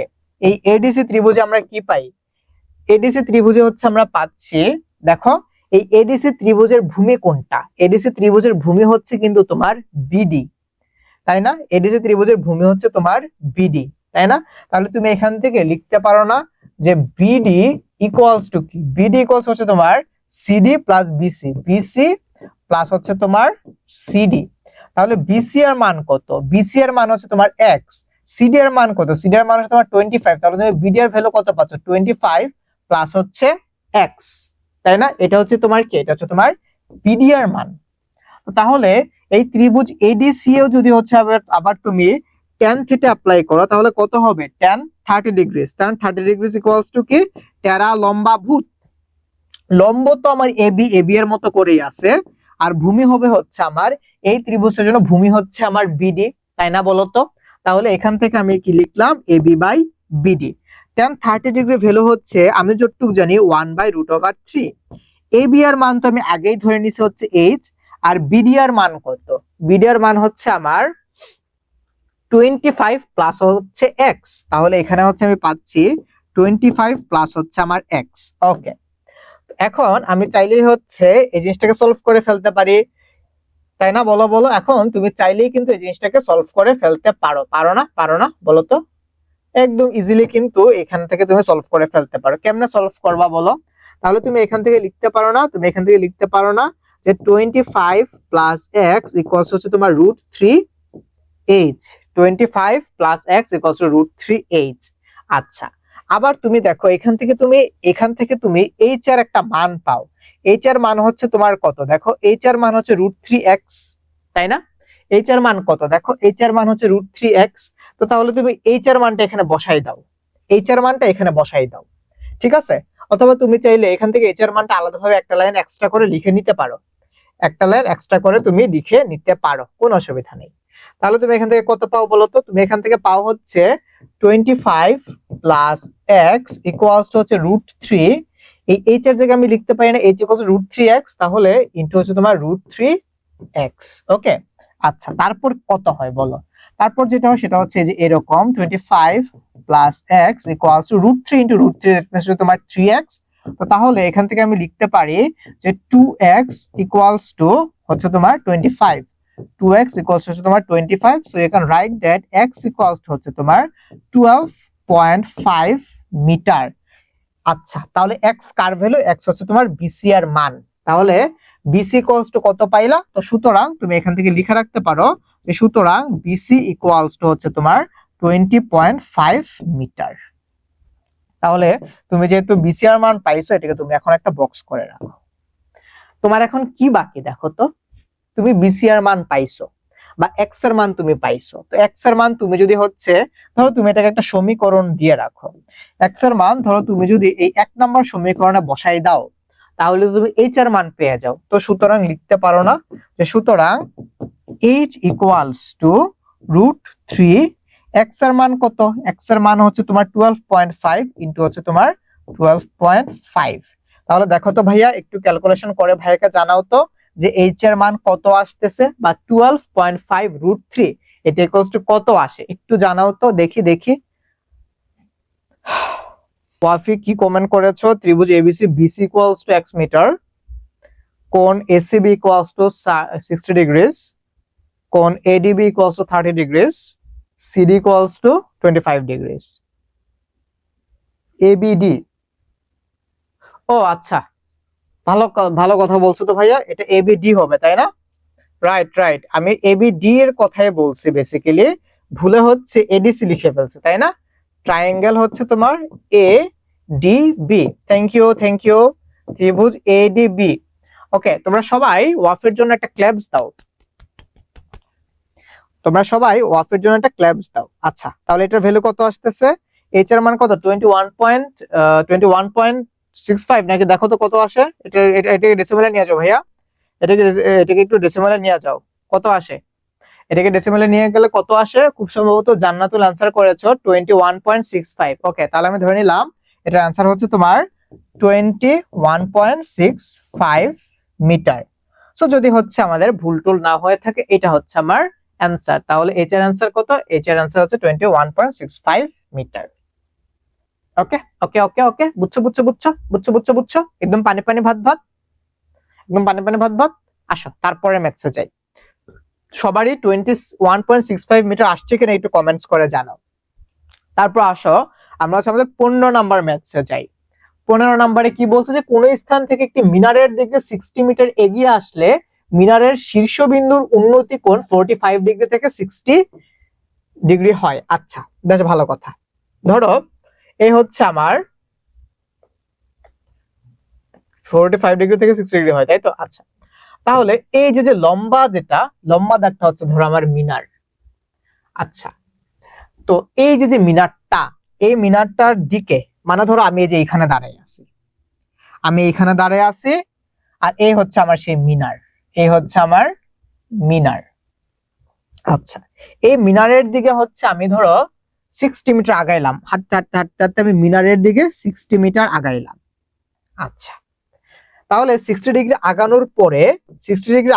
আমরা কি পাই? এডিসি ত্রিভুজে হচ্ছে আমরা পাচ্ছি, দেখো এই এডিসি ত্রিভুজের ভূমি কোনটা? এডিসি ত্রিভুজের ভূমি হচ্ছে কিন্তু তোমার বিডি, তাই না? এডিসি ত্রিভুজের ভূমি হচ্ছে তোমার বিডি, তাই না? তাহলে তুমি এখান থেকে লিখতে পারো না যে বিডি ইকুয়ালস টু কি? বিডি ইকুয়ালস হচ্ছে তোমার CD plus BC, BC plus হচ্ছে তোমার সিডি। তাহলে বিসি এর মান কত? বিসি এর মান হচ্ছে তোমার এক্স। সিডি এর মান কত? সিডি এর মান হচ্ছে তোমার 25। তাহলে তুমি বিডি এর ভ্যালু কত পাচ্ছ? 25 প্লাস হচ্ছে এক্স, তাই না? এটা হচ্ছে তোমার কি? এটা হচ্ছে তোমার বিডি এর মান। তাহলে এই ত্রিভুজ এডিসি এও যদি হচ্ছে আবার তুমি tan থিটা অ্যাপ্লাই করো, তাহলে কত হবে? tan 30 degrees. tan 30 degrees equals to কি? টেরা লম্বা ভূত। লম্ব তো আমার এবি, এবি এর মতো করেই আছে, আর ভূমি হবে হচ্ছে আমার এই ত্রিভুজের জন্য ভূমি হচ্ছে আমার বিডি, তাই না বলো তো? তাহলে এখান থেকে আমি কি লিখলাম? AB by BD. tan 30 degree value হচ্ছে আমি যতটুকু জানি 1/√3। এবি এর মান তো আমি আগেই ধরে নিছি হচ্ছে এইচ, আর বিডি এর মান কত? বিডি এর মান হচ্ছে আমার 25 প্লাস হচ্ছে এক্স। তাহলে এখানে হচ্ছে আমি পাচ্ছি 25 প্লাস হচ্ছে আমার এক্স। ওকে, এখন আমি চাইলেই হচ্ছে এই জিনিসটাকে সলভ করে ফেলতে পারি, তাই না? বলো এখন তুমি চাইলেই কিন্তু এই জিনিসটাকে সলভ করে ফেলতে পারো না বলো তো? একদম ইজিলি কিন্তু এখান থেকে তুমি সলভ করে ফেলতে পারো। কেমনে সলভ করবা বলো? তাহলে তুমি এখান থেকে লিখতে পারো না যে 25 প্লাস এক্স ইকুয়ালস হচ্ছে তোমার √3 H. 25 plus x equals two √3h। আচ্ছা, আবার তুমি দেখো এখান থেকে তুমি h এর একটা মান পাও। h এর মান হচ্ছে তোমার কত? দেখো h এর মান হচ্ছে √3x, তাই না? h এর মান কত? দেখো h এর মান হচ্ছে √3x। তো তাহলে তুমি h এর মানটা এখানে বসাই দাও, h এর মানটা এখানে বসাই দাও, ঠিক আছে? অথবা তুমি চাইলে এখান থেকে h এর মানটা আলাদাভাবে একটা লাইন এক্সট্রা করে লিখে নিতে পারো, একটা লাইন এক্সট্রা করে তুমি লিখে নিতে পারো, কোনো অসুবিধা নেই। তাহলে তুমি এখান থেকে কত পাও বলো তো? তুমি এখান থেকে পাও হচ্ছে 25 প্লাস x ইকুয়ালস টু হচ্ছে √3। এই h এর জায়গায় আমি লিখতে পারি না h ইকুয়ালস টু √3x, তাহলে ইনটু হচ্ছে তোমার √3x। ওকে, আচ্ছা তারপর কত হয় বলো? তারপর যেটা হয় সেটা হচ্ছে যে এরকম 25 plus x equals two √3 into √3, মানে তোমার 3x। তো তাহলে এখান থেকে আমি লিখতে পারি যে 2x ইকুয়ালস টু হচ্ছে তোমার 25, 2x ইকুয়ালস টু হচ্ছে তোমার 25। So you can write that x equals to হচ্ছে তোমার 12.5 মিটার। আচ্ছা, তাহলে x কার ভ্যালু? x হচ্ছে তোমার বিসি এর মান। তাহলে বিসি ইকুয়ালস টু কত পাইলা? তো সুতরাং তুমি এখান থেকে লিখে রাখতে পারো যে সুতরাং বিসি ইকুয়ালস টু হচ্ছে তোমার 20.5 মিটার। তাহলে তুমি যেহেতু বিসি এর মান পাইছো, এটাকে তুমি এখন একটা বক্স করে রাখো। তোমার এখন কি বাকি দেখো তো? তুমি বিসি এর মান পাইছো বা এক্স এর মান তুমি পাইছো। তো এক্স এর মান তুমি যদি হচ্ছে, ধরো তুমি এটাকে একটা সমীকরণ দিয়ে রাখো, এক্স এর মান ধরো তুমি যদি এই 1 নম্বর সমীকরণে বসাই দাও, তাহলে তুমি এইচ এর মান পেয়ে যাও। তো সুতরাং লিখতে পারো না যে সুতরাং এইচ ইকুয়ালস টু √3। এক্স এর মান কত? এক্স এর মান হচ্ছে তোমার 12.5 ইনটু হচ্ছে তোমার 12.5। তাহলে দেখো তো ভাইয়া, একটু ক্যালকুলেশন করে ভাইয়াকে জানাও তো যে এইচ এর মান কত আসতেছে, বা 12.5 √3 এটা ইকুয়ালস টু কত আসে, একটু জানাও তো, দেখি। ওয়াফি কি কমেন্ট করেছো? ত্রিভুজ ABC BC equals to x metre, কোণ এসিবি ইকুয়ালস টু 60 ডিগ্রিজ, কোণ ADB equals to 30 degrees, CD equals to 25 degrees. ABD, ও আচ্ছা, ভালো কথা বলছো তো ভাইয়া, এটা এবিডি হবে তাই না? রাইট, আমি এবিডি এর কথাই বলছি বেসিক্যালি, ভুলে হচ্ছে এডিসি লিখে ফেলছে তাই না? ট্রায়াঙ্গেল হচ্ছে তোমার A D B. Thank you ত্রিভুজ এ ডি বি। ওকে, তোমরা সবাই ওয়াফের জন্য একটা ক্ল্যাপস দাও, আচ্ছা, তাহলে এটার ভ্যালু কত আসতেছে? এইচ এর মান কত? 21.65 নাকি? দেখো তো কত আসে। এটাকে ডেসিমেলে নিয়ে যাও ভাইয়া, এটাকে একটু ডেসিমেলে নিয়ে যাও, কত আসে? এটাকে ডেসিমেলে নিয়ে গেলে কত আসে? খুব সম্ভবত জান্নাতুল আনসার করেছো 21.65। ওকে, তাহলে আমি ধরে নিলাম এটার আনসার হচ্ছে তোমার 21.65 মিটার। সো যদি হচ্ছে আমাদের ভুল টুল না হয়ে থাকে, এটা হচ্ছে আমার অ্যানসার। তাহলে এইচ এর অ্যানসার কত? এইচ এর অ্যানসার হচ্ছে 21.65 মিটার। ওকে, বুঝছো, একদম পানি ভাত। আসো তারপরে ম্যাথসে যাই। সবারই 21.65 মিটার আসছে কিনা একটু কমেন্টস করে জানাও। তারপর আসো আমরা হচ্ছে আমাদের 15 নাম্বার ম্যাথসে যাই। 15 নম্বরে কি বলছে যে কোন স্থান থেকে একটি মিনারের দিকে 60 মিটার এগিয়ে আসলে মিনারের শীর্ষবিন্দুর উন্নতি কোণ 45 ডিগ্রি থেকে 60 ডিগ্রি হয়। আচ্ছা, বেশ ভালো কথা। ধরো এই হচ্ছে আমার 45 ডিগ্রি থেকে 60 ডিগ্রি হয়, তাই তো? আচ্ছা, তাহলে এই যে লম্বা দাগটা হচ্ছে ধরো আমার মিনার। আচ্ছা, তো এই যে মিনারটা, এই মিনারটার দিকে, মানে ধরো আমি এই যে এখানে দাঁড়ায় আছি, আর এই হচ্ছে আমার সেই মিনার, আচ্ছা, এই মিনারের দিকে হচ্ছে আমি ধরো 60 মিটার আগাইলাম, হাঁটতে আমি মিনারের দিকে 60 মিটার আগাইলাম। আচ্ছা, তাহলে 60 ডিগ্রি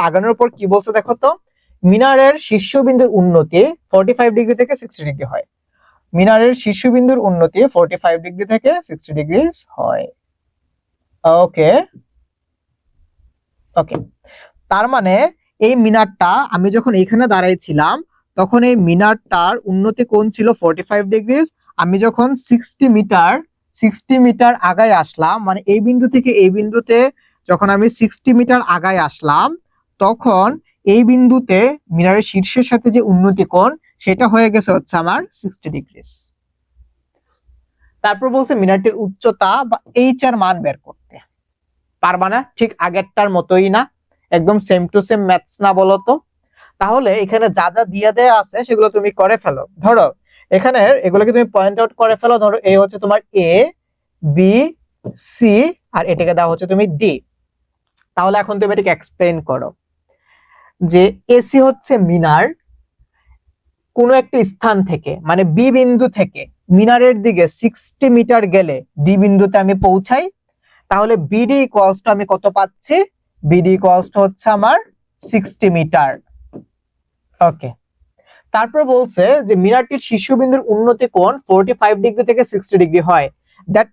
আগানোর পর কি বলছে দেখো তো? মিনারের শীর্ষবিন্দুর উন্নতি 45 ডিগ্রি থেকে 60 ডিগ্রি হয়। মিনারের শীর্ষবিন্দুর উন্নতি 45 ডিগ্রি থেকে 60 ডিগ্রি হয়। ওকে, তার মানে এই মিনারটা আমি যখন এখানে দাঁড়াইছিলাম তখন এই মিনারটার উন্নতি কোণ ছিল 45 ডিগ্রি। আমি যখন 60 মিটার আগায় আসলাম, মানে এই বিন্দু থেকে এই বিন্দুতে যখন আমি 60 মিটার আগায় আসলাম, তখন এই বিন্দুতে মিনারের শীর্ষের সাথে যে উন্নতি কোণ সেটা হয়ে গেছে হচ্ছে আমার 60°। তারপর বলছে মিনারটির উচ্চতা বা এইচ এর মান বের করতে। পারবা না? ঠিক আগেরটার মতোই না, একদম সেম টু সেম ম্যাথস না বলতো? তাহলে এখানে যা যা দিয়ে দেয়া আছে সেগুলো তুমি করে ফেলো। ধরো এখানে এগুলোকে তুমি পয়েন্ট আউট করে ফেলো। ধরো এ হচ্ছে তোমার এ, বি, সি, আর এটাকে দেওয়া হচ্ছে তুমি ডি। তাহলে এখন তুমি এটাকে এক্সপ্লেইন করো যে এসি হচ্ছে মিনার কোনো একটা স্থান থেকে, মানে বি বিন্দু থেকে মিনারের দিকে 60 মিটার গেলে ডি বিন্দুতে আমি পৌঁছাই। তাহলে বিডি ইকুয়ালস টু আমি কত পাচ্ছি? বিডি ইকুয়ালস টু হচ্ছে আমার 60 মিটার। ওকে, তারপর বলছে যে মিনারটির শীর্ষবিন্দুর উন্নতি কোণ 45 ডিগ্রি থেকে 60 ডিগ্রি হয়। That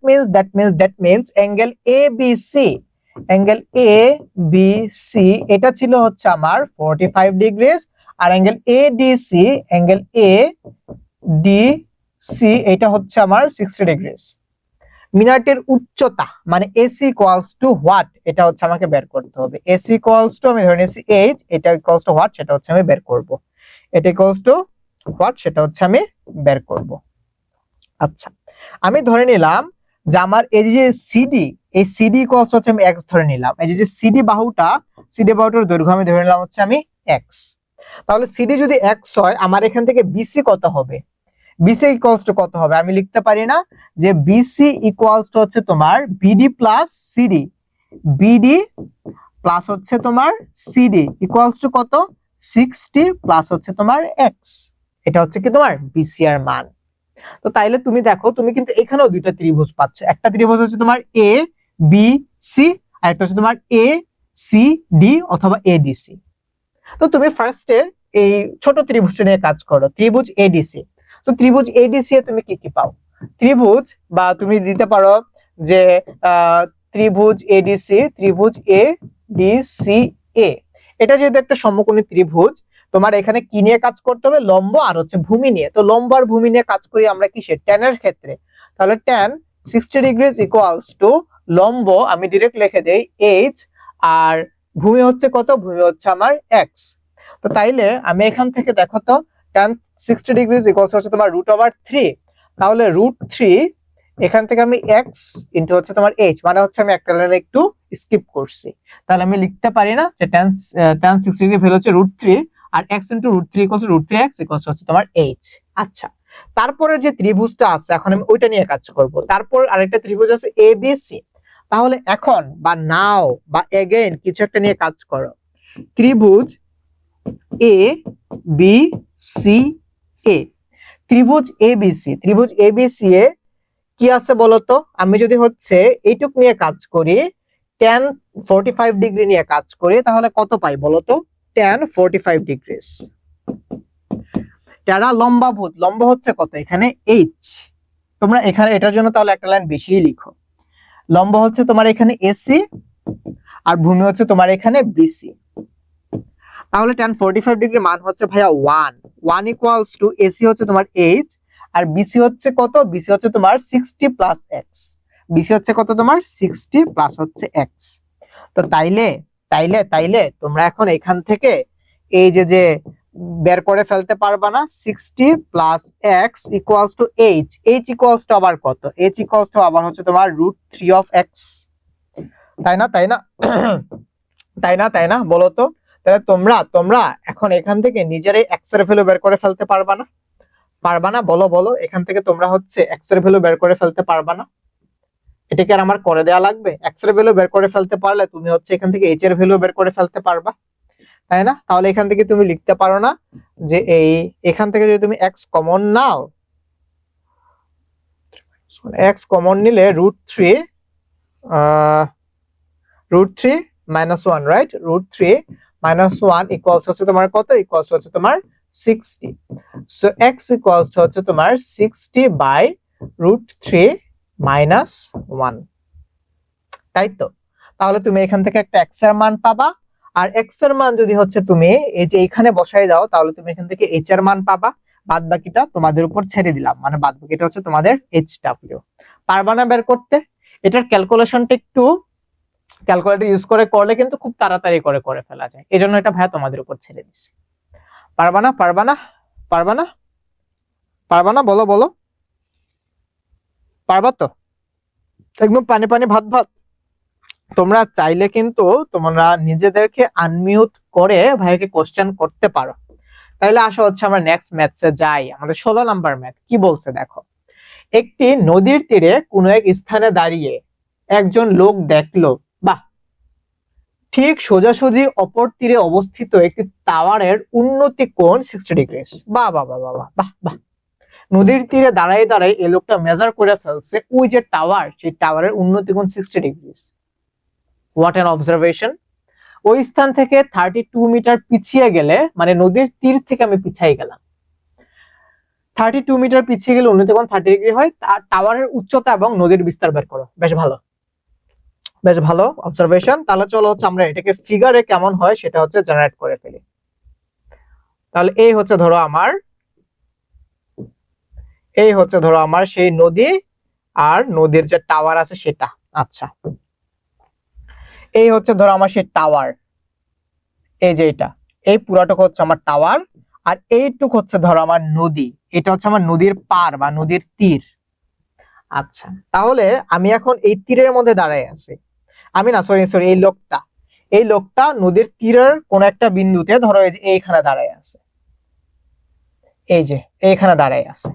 means angle A B C, angle A B C এটা ছিল হচ্ছে আমার 45 ডিগ্রি, আর angle A D C, angle A D C এটা হচ্ছে আমার 60 ডিগ্রি। মিনারটির উচ্চতা মানে এসি ইকুয়ালস টু হোয়াট, এটা হচ্ছে আমাকে বের করতে হবে। এসি ইকুয়ালস টু আমি ধরে নিয়েছি এইচ, এটা ইকুয়ালস টু হোয়াট সেটা হচ্ছে আমি বের করব। এটা ইকুয়ালস টু হোয়াট সেটা হচ্ছে আমি বের করব। আচ্ছা, আমি ধরে নিলাম যে আমার এই যে সিডি, এই সিডি ইকুয়ালস টু হচ্ছে আমি এক্স ধরে নিলাম। এই যে সিডি বাহুটার দৈর্ঘ্য আমি ধরে নিলাম হচ্ছে আমি এক্স। তাহলে সিডি যদি এক্স হয়, আমার এখান থেকে বিসি কত হবে? বিসি ইকুয়ালস টু কত হবে? আমি লিখতে পারি না যে বিসি ইকুয়ালস টু হচ্ছে তোমার BD plus CD, BD plus হচ্ছে তোমার সিডি ইকুয়ালস টু কত? 60 প্লাস হচ্ছে তোমার এক্স। এটা হচ্ছে কি তোমার বিসি এর মান। তো তাইলে তুমি দেখো, তুমি কিন্তু এখানেও দুইটা ত্রিভুজ পাচ্ছ। একটা ত্রিভুজ হচ্ছে তোমার এ বি সি, আর একটা হচ্ছে তোমার এ সি ডি অথবা এডিসি। তো তুমি ফার্স্টে এই ছোট ত্রিভুজটা নিয়ে কাজ করো, ত্রিভুজ এডিসি। তো ত্রিভুজ এডিসি এ তুমি কি কি পাও? ত্রিভুজ, বা তুমি দিতে পারো যে ত্রিভুজ এডিসি, ত্রিভুজ এ ডি সি এ, এটা যেহেতু একটা সমকোণী ত্রিভুজ, তোমার এখানে কি নিয়ে কাজ করতে হবে? লম্ব আর হচ্ছে ভূমি নিয়ে। তো লম্ব আর ভূমি নিয়ে কাজ করি আমরা কিসের? ট্যান এর ক্ষেত্রে। তাহলে ট্যান 60 ডিগ্রিজ ইকুয়ালস টু লম্ব আমি ডিরেক্ট লিখে দেই এইচ, আর ভূমি হচ্ছে কত? ভূমি হচ্ছে আমার এক্স। তো তাইলে আমি এখান থেকে দেখো তো, tan 60 ডিগ্রিজ ইকুয়ালস হচ্ছে তোমার √3। তাহলে √3 এখান থেকে আমি x ইনটু হচ্ছে তোমার h, মানে হচ্ছে আমি একটা লাইন একটু স্কিপ করছি। তাহলে আমি লিখতে পারি না যে tan 60 ডিগ্রি ভ্যালু হচ্ছে √3, আর x into √3 equals √3x equals হচ্ছে তোমার h। আচ্ছা, তারপরের যে ত্রিভুজটা আছে এখন আমি ওইটা নিয়ে কাজ করব। তারপর আরেকটা ত্রিভুজ আছে ABC। তাহলে এখন বা নাও বা এগেইন কিছু একটা নিয়ে কাজ করো। ত্রিভুজ এ বি সি এ, ত্রিভুজ এবিসি, ত্রিভুজ এবিসি এ কি আছে বলতো? আমি যদি হচ্ছে এইটুক নিয়ে কাজ করি, tan 45 ডিগ্রি নিয়ে কাজ করি, তাহলে কত পাই বলতো? tan 45 degree. যারা লম্বাভুজ, লম্ব হচ্ছে কত? এখানে h। তোমরা এখানে এটার জন্য তাহলে একটা লাইন বেশি লিখো। লম্ব হচ্ছে তোমার এখানে এসি, আর ভূমি হচ্ছে তোমার এখানে বিসি। তাহলে tan 45 ডিগ্রি মান হচ্ছে ভাইয়া 1 ইকুয়ালস টু এসি হচ্ছে তোমার h, আর বিসি হচ্ছে কত? বিসি হচ্ছে তোমার 60 প্লাস এক্স। বিসি হচ্ছে কত তোমার? 60 প্লাস হচ্ছে এক্স। তো তাইলে তাইলে তাইলে তোমরা এখন এখান থেকে এই যে বের করে ফেলতে পারবা না? 60 plus x equals to H, H equals two আবার কত? এইচ ইকুয়ালস টু আবার হচ্ছে তোমার √3 অফ এক্স। তাই না? তাই না? তাই না? তাই না? বলো তো। তাহলে তোমরা এখন এখান থেকে নিজেরাই এক্স এর ভ্যালু বের করে ফেলতে পারবা না? পারবা না? বলো বলো, এখান থেকে তোমরা হচ্ছে এক্স এর ভ্যালু বের করে ফেলতে পারবা না? এটা কি আর আমার করে দেওয়া লাগবে? এক্স এর ভ্যালু বের করে ফেলতে পারলে তুমি হচ্ছে এখান থেকে এইচ এর ভ্যালু বের করে ফেলতে পারবা, তাই না? তাহলে এখান থেকে তুমি লিখতে পারো না যে এখান থেকে যদি তুমি এক্স কমন নাও, এক্স কমন নিলে √3 -1, রাইট? √3 -1 ইকুয়ালস হচ্ছে তোমার কত? ইকুয়ালস হচ্ছে তোমার 60। সো x ইকুয়ালস হচ্ছে তোমার 60 বাই √3 -1, তাই তো? তাহলে তুমি এখান থেকে একটা x এর মান পাবা, আর x এর মান যদি হচ্ছে তুমি এই যে এখানে বসাই দাও, তাহলে তুমি এখান থেকে h এর মান পাবা। বাদ বাকিটা তোমাদের উপর ছেড়ে দিলাম, মানে বাদ বাকিটা হচ্ছে তোমাদের HW। পারবা না বের করতে? এটার ক্যালকুলেশনটা একটু ক্যালকুলেটর ইউজ করে করলে কিন্তু খুব তাড়াতাড়ি করে ফেলা যায়। এজন্য এটা ভাইয়া তোমাদের উপর ছেড়ে দিচ্ছি। পারবা না? পারবা না? পারবা না? পারবা না? বলো বলো, পারবা তো? একদম পানি পানি ভাত ভাত। তোমরা চাইলে কিন্তু তোমরা নিজেদেরকে আনমিউট করে ভাইকে কোশ্চেন করতে পারো। তাইলে আসো হচ্ছে আমরা নেক্সট ম্যাথসে যাই। আমাদের 16 নাম্বার ম্যাথ কি বলছে দেখো। একটি নদীর তীরে কোনো এক স্থানে দাঁড়িয়ে একজন লোক দেখলো, বাহ, ঠিক সোজাসুজি অপর তীরে অবস্থিত একটি টাওয়ারের উন্নতি কোণ 60 ডিগ্রি। বাহ বাহ বাহ বাহ বাহ বাহ। নদীর তীরে দাঁড়ায় দাঁড়ায় এই লোকটা মেজার করে ফেলছে ওই যে টাওয়ার, সেই টাওয়ারের উন্নতি কোণ 60 ডিগ্রি। What an observation. ওই স্থান থেকে 32 মিটার পিছিয়ে গেলে, মানে নদীর তীর থেকে আমি পিছিয়ে গেলাম, 32 মিটার পিছিয়ে গেলে উন্নতি কোণ 30 ডিগ্রি হয়। টাওয়ারের উচ্চতা এবং নদীর বিস্তার বের করো। বেশ ভালো, বেশ ভালো অবজারভেশন। তাহলে চলো হচ্ছে আমরা এটাকে ফিগারে কেমন হয় সেটা হচ্ছে জেনারেট করে ফেলি। তাহলে এই হচ্ছে ধরো আমার সেই নদী আর নদীর যে টাওয়ার আছে সেটা। আচ্ছা, এই হচ্ছে ধরো আমার সেই টাওয়ার, এই যে এটা, এই পুরাটুকু হচ্ছে আমার টাওয়ার, আর এইটুকু হচ্ছে ধরো আমার নদী, এটা হচ্ছে আমার নদীর পার বা নদীর তীর। আচ্ছা, তাহলে আমি এখন এই তীরের মধ্যে দাঁড়ায় আছি। আমি না, সরি সরি, এই লোকটা নদীর তীরের কোন একটা বিন্দুতে ধরো এই যে এইখানে দাঁড়ায় আছে, এই যে এইখানে দাঁড়ায় আছে,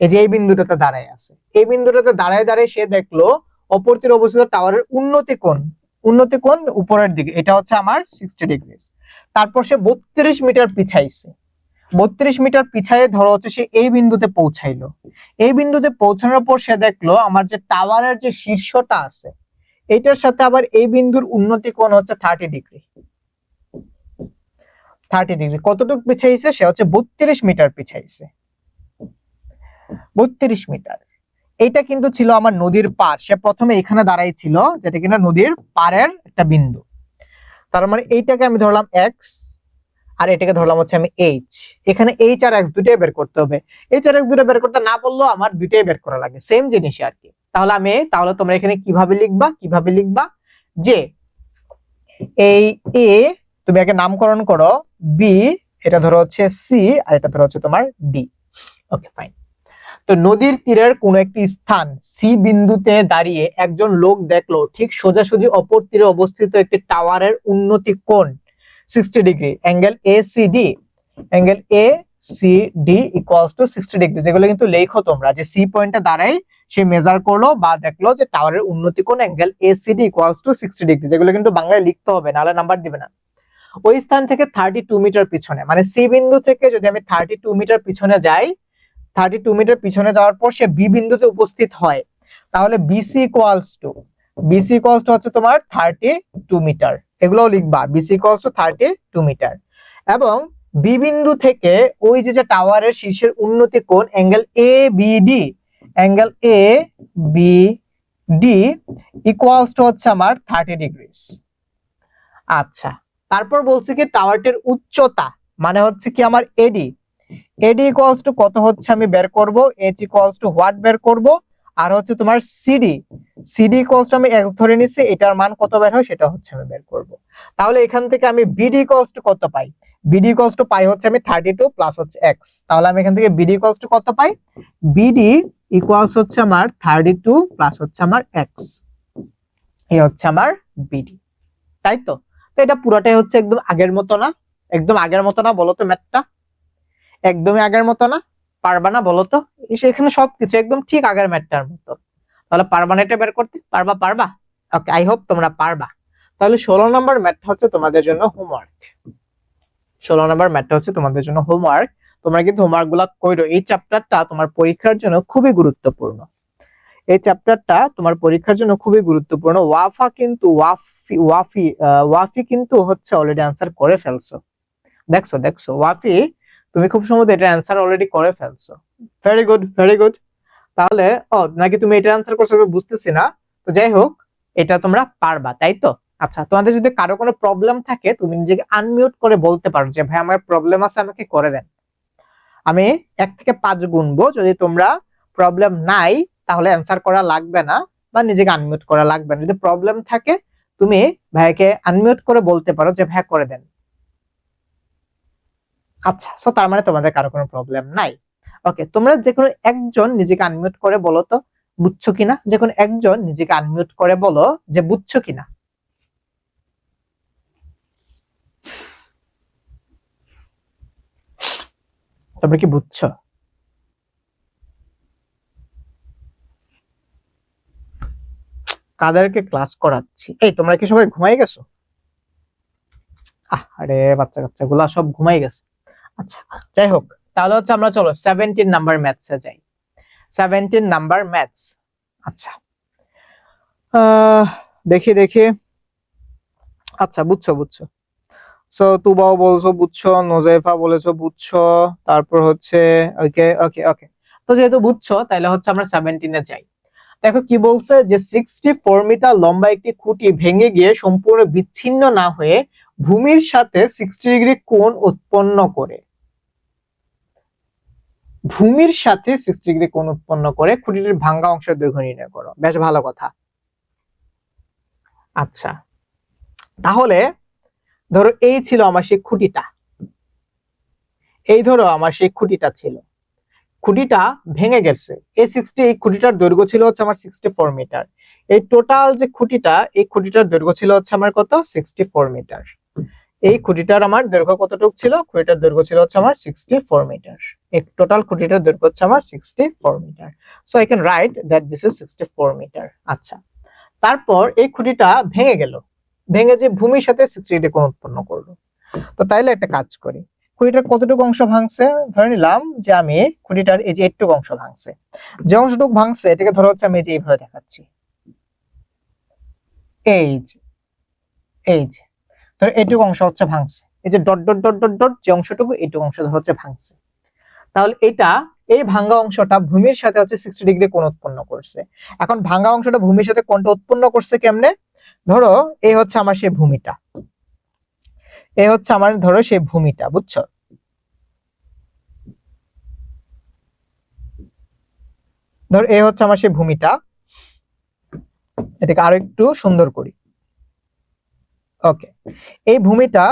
এই যে এই বিন্দুটাতে দাঁড়ায় আছে। এই বিন্দুটাতে দাঁড়ায় দাঁড়ায় সে দেখলো অপর তীরে অবস্থিত টাওয়ারের উন্নতি কোণ উপরের দিকে, এটা হচ্ছে আমার 60 ডিগ্রি। তারপর সে 32 মিটার পিছাইছে। 32 মিটার পিছায়ে ধরো হচ্ছে সে এই বিন্দুতে পৌঁছাইলো। এই বিন্দুতে পৌঁছানোর পর সে দেখলো আমার যে টাওয়ারের যে শীর্ষটা আছে এটার সাথে আবার এই বিন্দুর উন্নতি কোণ হচ্ছে 30 ডিগ্রি। 30 ডিগ্রি কতটুকু পিছাইছে? সে হচ্ছে 32 মিটার পিছাইছে। 32 মিটার। এটা কিন্তু ছিল আমার নদীর পার। সে প্রথমে এখানে দাঁড়াই ছিল, যেটা কিনা নদীর পারের একটা বিন্দু। তার মানে এইটাকে আমি ধরলাম এক্স, আর এটাকে ধরলাম হচ্ছে আমি এইচ। এখানে এইচ আর এক্স দুটোই বের করতে হবে। এইচ আর এক্স দুটো বের করতে না বললেও আমার দুটোই বের করা লাগে, সেম জিনিস আর কি। তাহলে তোমরা এখানে কিভাবে লিখবা যে এই এ তুমি আগে নামকরণ করো, বি এটা ধরো হচ্ছে সি, আর এটা ধরো হচ্ছে তোমার ডি। Okay fine. তো নদীর তীরের কোন একটি স্থান সি বিন্দুতে দাঁড়িয়ে একজন লোক দেখলো ঠিক সোজাসুজি অপর তীরে অবস্থিত একটি টাওয়ারের উন্নতি কোণ 60 degree, angle A C D, angle A C D equals to 60 degree. যেগুলো কিন্তু লেখো তোমরা, যে সি পয়েন্টে দাঁড়াই সে মেজার করলো বা দেখলো যে টাওয়ারের উন্নতি কোণ angle A C D equals to 60 degree. যেগুলো কিন্তু বাংলায় লিখতে হবে, নাহলে নাম্বার দিবে না। ওই স্থান থেকে 32 মিটার পিছনে, মানে সি বিন্দু থেকে যদি আমি 32 মিটার পিছনে যাই, 32 মিটার পিছনে যাওয়ার পর সে বি বিন্দুতে উপস্থিত হয়, তাহলে বিসি ইকুয়ালস টু হচ্ছে তোমার 32 মিটার। এগুলোও লিখবা, বিসি ইকুয়ালস টু 32 মিটার। এবং বি বিন্দু থেকে ওই যে টাওয়ারের শীর্ষের উন্নতি কোণ angle A B D, angle A B D equals to হচ্ছে আমার 30 ডিগ্রি। আচ্ছা, তারপর বলছে কি টাওয়ারটির উচ্চতা মানে হচ্ছে কি আমার এডি, এডি ইকুয়ালস টু কত হচ্ছে আমি বের করব, এইচ ইকুয়ালস টু হোয়াট বের করব, আর হচ্ছে তোমার সিডি ইকুয়ালস টু আমি এক্স ধরে নিছি, এটার মান কত বের হয় সেটা হচ্ছে আমি বের করব। তাহলে এখান থেকে আমি বিডি ইকুয়ালস টু কত পাই? বিডি ইকুয়ালস টু পাই হচ্ছে আমি 32 প্লাস হচ্ছে এক্স। তাহলে আমি এখান থেকে বিডি ইকুয়ালস টু কত পাই? বিডি ইকুয়ালস হচ্ছে আমার 32 প্লাস হচ্ছে আমার এক্স। এই হচ্ছে আমার বিডি, তাই তো? তো এটা পুরোটাই হচ্ছে একদম আগের মতো না? একদম আগের মতো না বলো তো ম্যাথটা? একদমই আগের মতো না? পারবা না বলো তো? এখানে সবকিছু একদম ঠিক আগের ম্যাথটার মতো। তাহলে পারবা না এটা বের করতে? পারবা? ওকে, আই হোপ তোমরা পারবা। তাহলে 16 নম্বর ম্যাথটা হচ্ছে তোমাদের জন্য হোমওয়ার্ক। 16 নম্বর ম্যাথটা হচ্ছে তোমাদের জন্য হোমওয়ার্ক। তোমরা কিন্তু হোমওয়ার্ক গুলা কইরো। এই চ্যাপ্টারটা তোমার পরীক্ষার জন্য খুবই গুরুত্বপূর্ণ। এই চ্যাপ্টারটা তোমার পরীক্ষার জন্য খুবই গুরুত্বপূর্ণ। ওয়াফি কিন্তু হচ্ছে অলরেডি আনসার করে ফেলছো। দেখছো ওয়াফি, তুমি খুব সম্ভবত এটা অ্যানসার অলরেডি করে ফেলছো। Very good, very good. তাহলে নাকি তুমি এটা অ্যানসার করছো বুঝতেছি না। তো যাই হোক, এটা তোমরা পারবা, তাই তো? আচ্ছা, তোমাদের যদি কারো কোনো প্রবলেম থাকে তুমি নিজেকে আনমিউট করে বলতে পারো যে ভাই আমার প্রবলেম আছে, আমাকে করে দেন। আমি 1 থেকে 5 গুনবো। যদি তোমরা প্রবলেম নাই তাহলে অ্যানসার করা লাগবে না বা নিজেকে আনমিউট করা লাগবে না। যদি প্রবলেম থাকে তুমি ভাইকে আনমিউট করে বলতে পারো যে ভাই করে দেন। আচ্ছা, সো তার মানে তোমাদের কারো কোনো প্রবলেম নাই। ওকে, তোমরা যে কোনো একজন নিজেকে আনমিউট করে বলো তো বুঝছো কিনা, যে কোনো একজন নিজেকে আনমিউট করে বলো যে বুঝছো কিনা। তোমরা কি বুঝছো? কাদেরকে ক্লাস করাচ্ছি? এই তোমরা কি সবাই ঘুমাই গেছো? আরে বাচ্চা কাচ্চাগুলো সব ঘুমাই গেছে। আচ্ছা, যাই হোক, তাহলে হচ্ছে আমরা চলো 17 নাম্বার ম্যাথসে যাই। 17 নাম্বার ম্যাথস। আচ্ছা, দেখি দেখি। আচ্ছা, বুঝছো বুঝছো। সো তুবাও বলছো বুঝছো, নোজেফা বলেছো বুঝছো, তারপর হচ্ছে ওকে ওকে ওকে। তো যেহেতু বুঝছো তাহলে হচ্ছে আমরা 17 যাই। দেখো কি বলছে, যে 64 মিটার লম্বা একটি খুঁটি ভেঙে গিয়ে সম্পূর্ণ বিচ্ছিন্ন না হয়ে ভূমির সাথে 60 ডিগ্রি কোণ উৎপন্ন করে। ভূমির সাথে 60 ডিগ্রি কোণ উৎপন্ন করে খুঁটিটির ভাঙ্গা অংশের দৈর্ঘ্য নির্ণয় করো। বেশ ভালো কথা। আচ্ছা, তাহলে ধরো এই ছিল আমার সেই খুঁটিটা, এই ধরো আমার সেই খুঁটিটা ছিল, খুঁটিটা ভেঙে গেছে। এই খুঁটিটার দৈর্ঘ্য ছিল হচ্ছে আমার 64 মিটার। এই টোটাল যে খুঁটিটা, এই খুঁটিটার দৈর্ঘ্য ছিল হচ্ছে আমার কত, 64 মিটার। এই খুঁটিটার আমার দৈর্ঘ্য কতটুকু ছিল, খুঁটিটার দৈর্ঘ্য ছিল হচ্ছে আমার 64 মিটার। এই টোটাল খুঁটিটার দৈর্ঘ্য হচ্ছে আমার 64 metre. So I can write that this is 64 metre. আচ্ছা, তারপর এই খুঁটিটা ভেঙে গেল, ভেঙে যে ভূমির সাথে 60 ডিগ্রি কোণ উৎপন্ন করলো। তো তাইলে একটা কাজ করি, খুঁটিটার কতটুকু অংশ ভাঙছে, ধরে নিলাম যে আমি খুঁটিটার এই যে একটু অংশ ভাঙছে। যে অংশটুকু ভাঙছে এটাকে ধরো হচ্ছে আমি এই যে এইভাবে দেখাচ্ছি, এই যে এই যে ধরো এইটুকু অংশ হচ্ছে ভাঙছে, এই যে dot dot dot dot dot যে অংশটুকু এইটুকু অংশ ধরো হচ্ছে ভাঙছে। তাহলে এটা, এই ভাঙা অংশটা ভূমির সাথে হচ্ছে 60 ডিগ্রি কোণ উৎপন্ন করছে। এখন ভাঙা অংশটা ভূমির সাথে কোণটা উৎপন্ন করছে কেমনে, ধরো এই হচ্ছে আমার সেই ভূমিটা, এই হচ্ছে আমার ধরো সেই ভূমিটা, বুঝছো? ধর এই হচ্ছে আমার সেই ভূমিটা, এটাকে আরো একটু সুন্দর করি। ওকে, এই ভূমিটা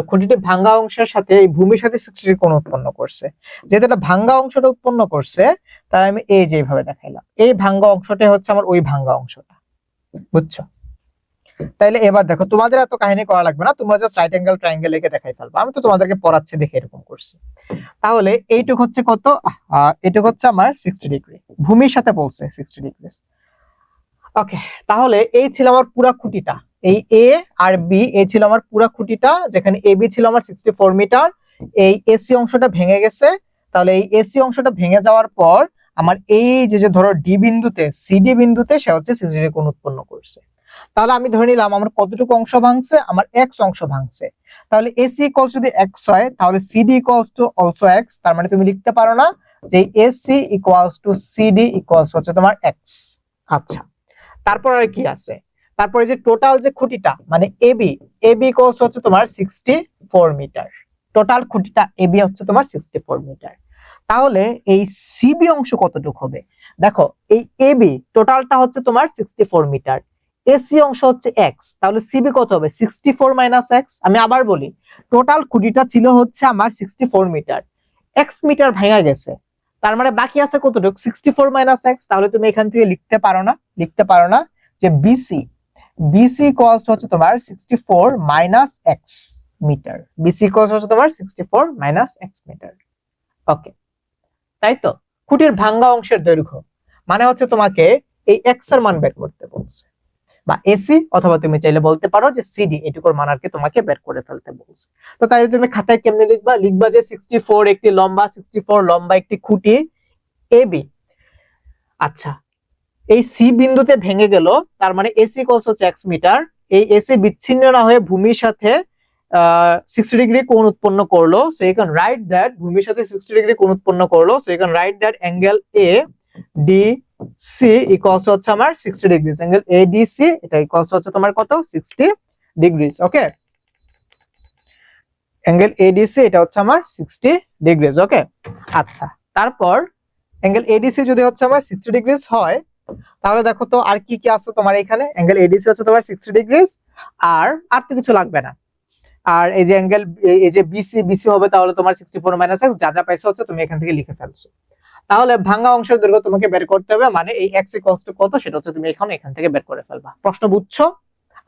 খুঁটিটি ভাঙ্গা অংশের সাথে এই ভূমির সাথে 60 ডিগ্রি কোণ উৎপন্ন করছে। যেহেতু এটা ভাঙ্গা অংশটা উৎপন্ন করছে, তাই আমি এই যেভাবে দেখাইলাম, এই ভাঙ্গা অংশটা হচ্ছে আমার ওই ভাঙ্গা অংশটা, বুঝছো? তাইলে এবার দেখো, তোমাদের এত কাহিনী করা লাগবে না, তোমরা জাস্ট রাইট অ্যাঙ্গেল ট্রায়াঙ্গেল এঁকে দেখাই ফেলবা, আমি তো তোমাদেরকে পড়াচ্ছি দেখে এরকম করছি। তাহলে এইটুক হচ্ছে কত, এটুক হচ্ছে আমার 60 ডিগ্রি, ভূমির সাথে বলছে 60 ডিগ্রি। ওকে, তাহলে এই ছিল আমার পুরা খুঁটিটা, এই এ আর বি এই ছিল আমার পুরা খুঁটিটা, যেখানে এ বি ছিল আমার 64 মিটার। এই এসি অংশটা ভেঙে গেছে, তাহলে এই এসি অংশটা ভেঙে যাওয়ার পর আমার এই যে যে ধরো ডি বিন্দুতে, সিডি বিন্দুতে সে হচ্ছে 60 ডিগ্রি কোণ উৎপন্ন করছে। তাহলে আমি ধরে নিলাম আমার কতটুকু অংশ ভাঙছে, আমার এক্স অংশ ভাঙছে। তাহলে এসি ইকুয়ালস যদি এক্স হয়, তাহলে CD equals two also x. তার মানে তুমি লিখতে পারো না যে AC equals two CD equals হচ্ছে তোমার এক্স। আচ্ছা, তারপর আর কি আছে, তারপরে যে টোটাল যে খুঁটিটা মানে এবি, এবি ইকুয়ালস হচ্ছে তোমার 64 মিটার। টোটাল খুঁটিটা এবি হচ্ছে তোমার 64 মিটার। তাহলে এই সিবি অংশ কতটুকু হবে, দেখো এই এবি টোটালটা হচ্ছে তোমার 64 মিটার, এসি অংশ হচ্ছে এক্স, তাহলে সিবি কত হবে 64 মাইনাস এক্স। আমি আবার বলি, টোটাল খুঁটিটা ছিল হচ্ছে আমার 64 মিটার, এক্স মিটার ভাঙা গেছে, তার মানে বাকি আছে কতটুকু 64 মাইনাস এক্স। তাহলে তুমি এখান থেকে লিখতে পারো না, লিখতে পারো না যে বিসি, বিসি কস্ট হচ্ছে তোমার 64 মাইনাস এক্স মিটার, বিসি কস্ট হচ্ছে তোমার 64 মাইনাস এক্স মিটার। ওকে, তাই তো? খুঁটির ভাঙ্গা অংশের দৈর্ঘ্য মানে হচ্ছে তোমাকে এই এক্স এর মান বের করতে বলছে, বা এসি অথবা তুমি চাইলে বলতে পারো যে সিডি, এটুকুর মান আর কি তোমাকে বের করে ফেলতে বলছে। তো তাই তুমি খাতায় কেমনে লিখবা, লিখবা যে 64 একটি লম্বা, 64 লম্বা একটি খুঁটি এবি। আচ্ছা, এই সি বিন্দুতে ভেঙে গেল, তার মানে এসি কস হচ্ছে এক্স মিটার, এই এসি বিচ্ছিন্ন না হয়ে ভূমির সাথে 60 ডিগ্রি কোণ উৎপন্ন করলো। So you can write that ভূমির সাথে 60 ডিগ্রি কোণ উৎপন্ন করলো। So you can write that angle A D C equals হচ্ছে আমার 60 degree. Angle A D C এটা ইকুয়ালস হচ্ছে তোমার কত 60 degree. Okay, angle A D C এটা হচ্ছে আমার 60 ডিগ্রি। ওকে, আচ্ছা, তারপর অ্যাঙ্গেল এ ডি সি যদি হচ্ছে আমার 60 ডিগ্রি হয়, তাহলে দেখো তো আর কি কি আছে তোমার এখানে, অ্যাঙ্গেল এডিসি হচ্ছে তোমার 60 ডিগ্রি, আর তো কিছু লাগবে না। আর এই যে অ্যাঙ্গেল, এই যে বিসি হবে তাহলে তোমার 64 মাইনাস এক্স, যা যা পাইছো হচ্ছে তুমি এখান থেকে লিখে ফেলছো। তাহলে ভাঙা অংশের দৈর্ঘ্য তোমাকে বের করতে হবে, মানে এই এক্স ইকুয়ালস টু কত সেটা হচ্ছে তুমি এখান থেকে বের করে ফেলবা। প্রশ্ন বুঝছো?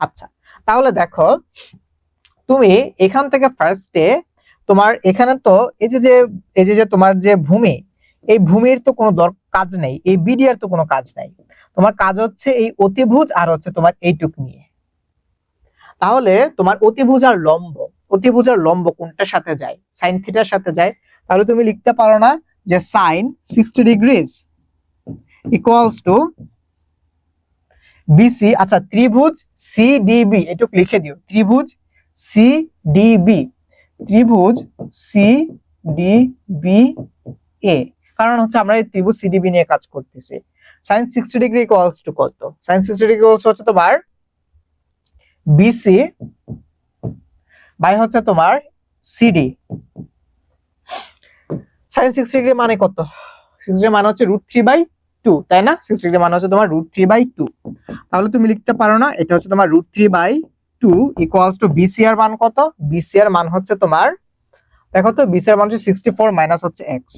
আচ্ছা, তাহলে দেখো তুমি এখান থেকে ফার্স্টে তোমার এখানে তো এই যে তোমার যে ভূমি, এই ভূমির তো কোনো কাজ নেই, এই বিডিআর তো কোনো কাজ নাই, তোমার কাজ হচ্ছে এই অতিভুজ আর হচ্ছে তোমার এইটুক নিয়ে। তাহলে তোমার অতিভুজ আর লম্ব কোনটার সাথে যায়? সাইন থিটার সাথে যায়। তাহলে তুমি লিখতে পারো না যে sine 60 degrees equals to BC. আচ্ছা, ত্রিভুজ সিডিবি এটুক লিখে দিও, ত্রিভুজ সিডিবি, ত্রিভুজ সিডিবি এ, কারণ হচ্ছে আমরা এই ত্রিভুজ সিডিবি নিয়ে কাজ করতেছি। সাইন 60 ডিগ্রি ইকুয়ালস টু কত? সাইন 60 ডিগ্রি ইকুয়ালস হচ্ছে তোমার বিসি বাই হচ্ছে তোমার সিডি। সাইন 60 ডিগ্রি মানে কত? 60 ডিগ্রি মানে হচ্ছে √3/2, তাই না? 60 ডিগ্রি মানে হচ্ছে তোমার √3/2। তাহলে তুমি লিখতে পারো না এটা হচ্ছে তোমার √3/2 ইকুয়ালস টু বিসি এর মান কত? বিসি এর মান হচ্ছে তোমার, দেখো তো, বিসি এর মান হচ্ছে 64 মাইনাস হচ্ছে এক্স,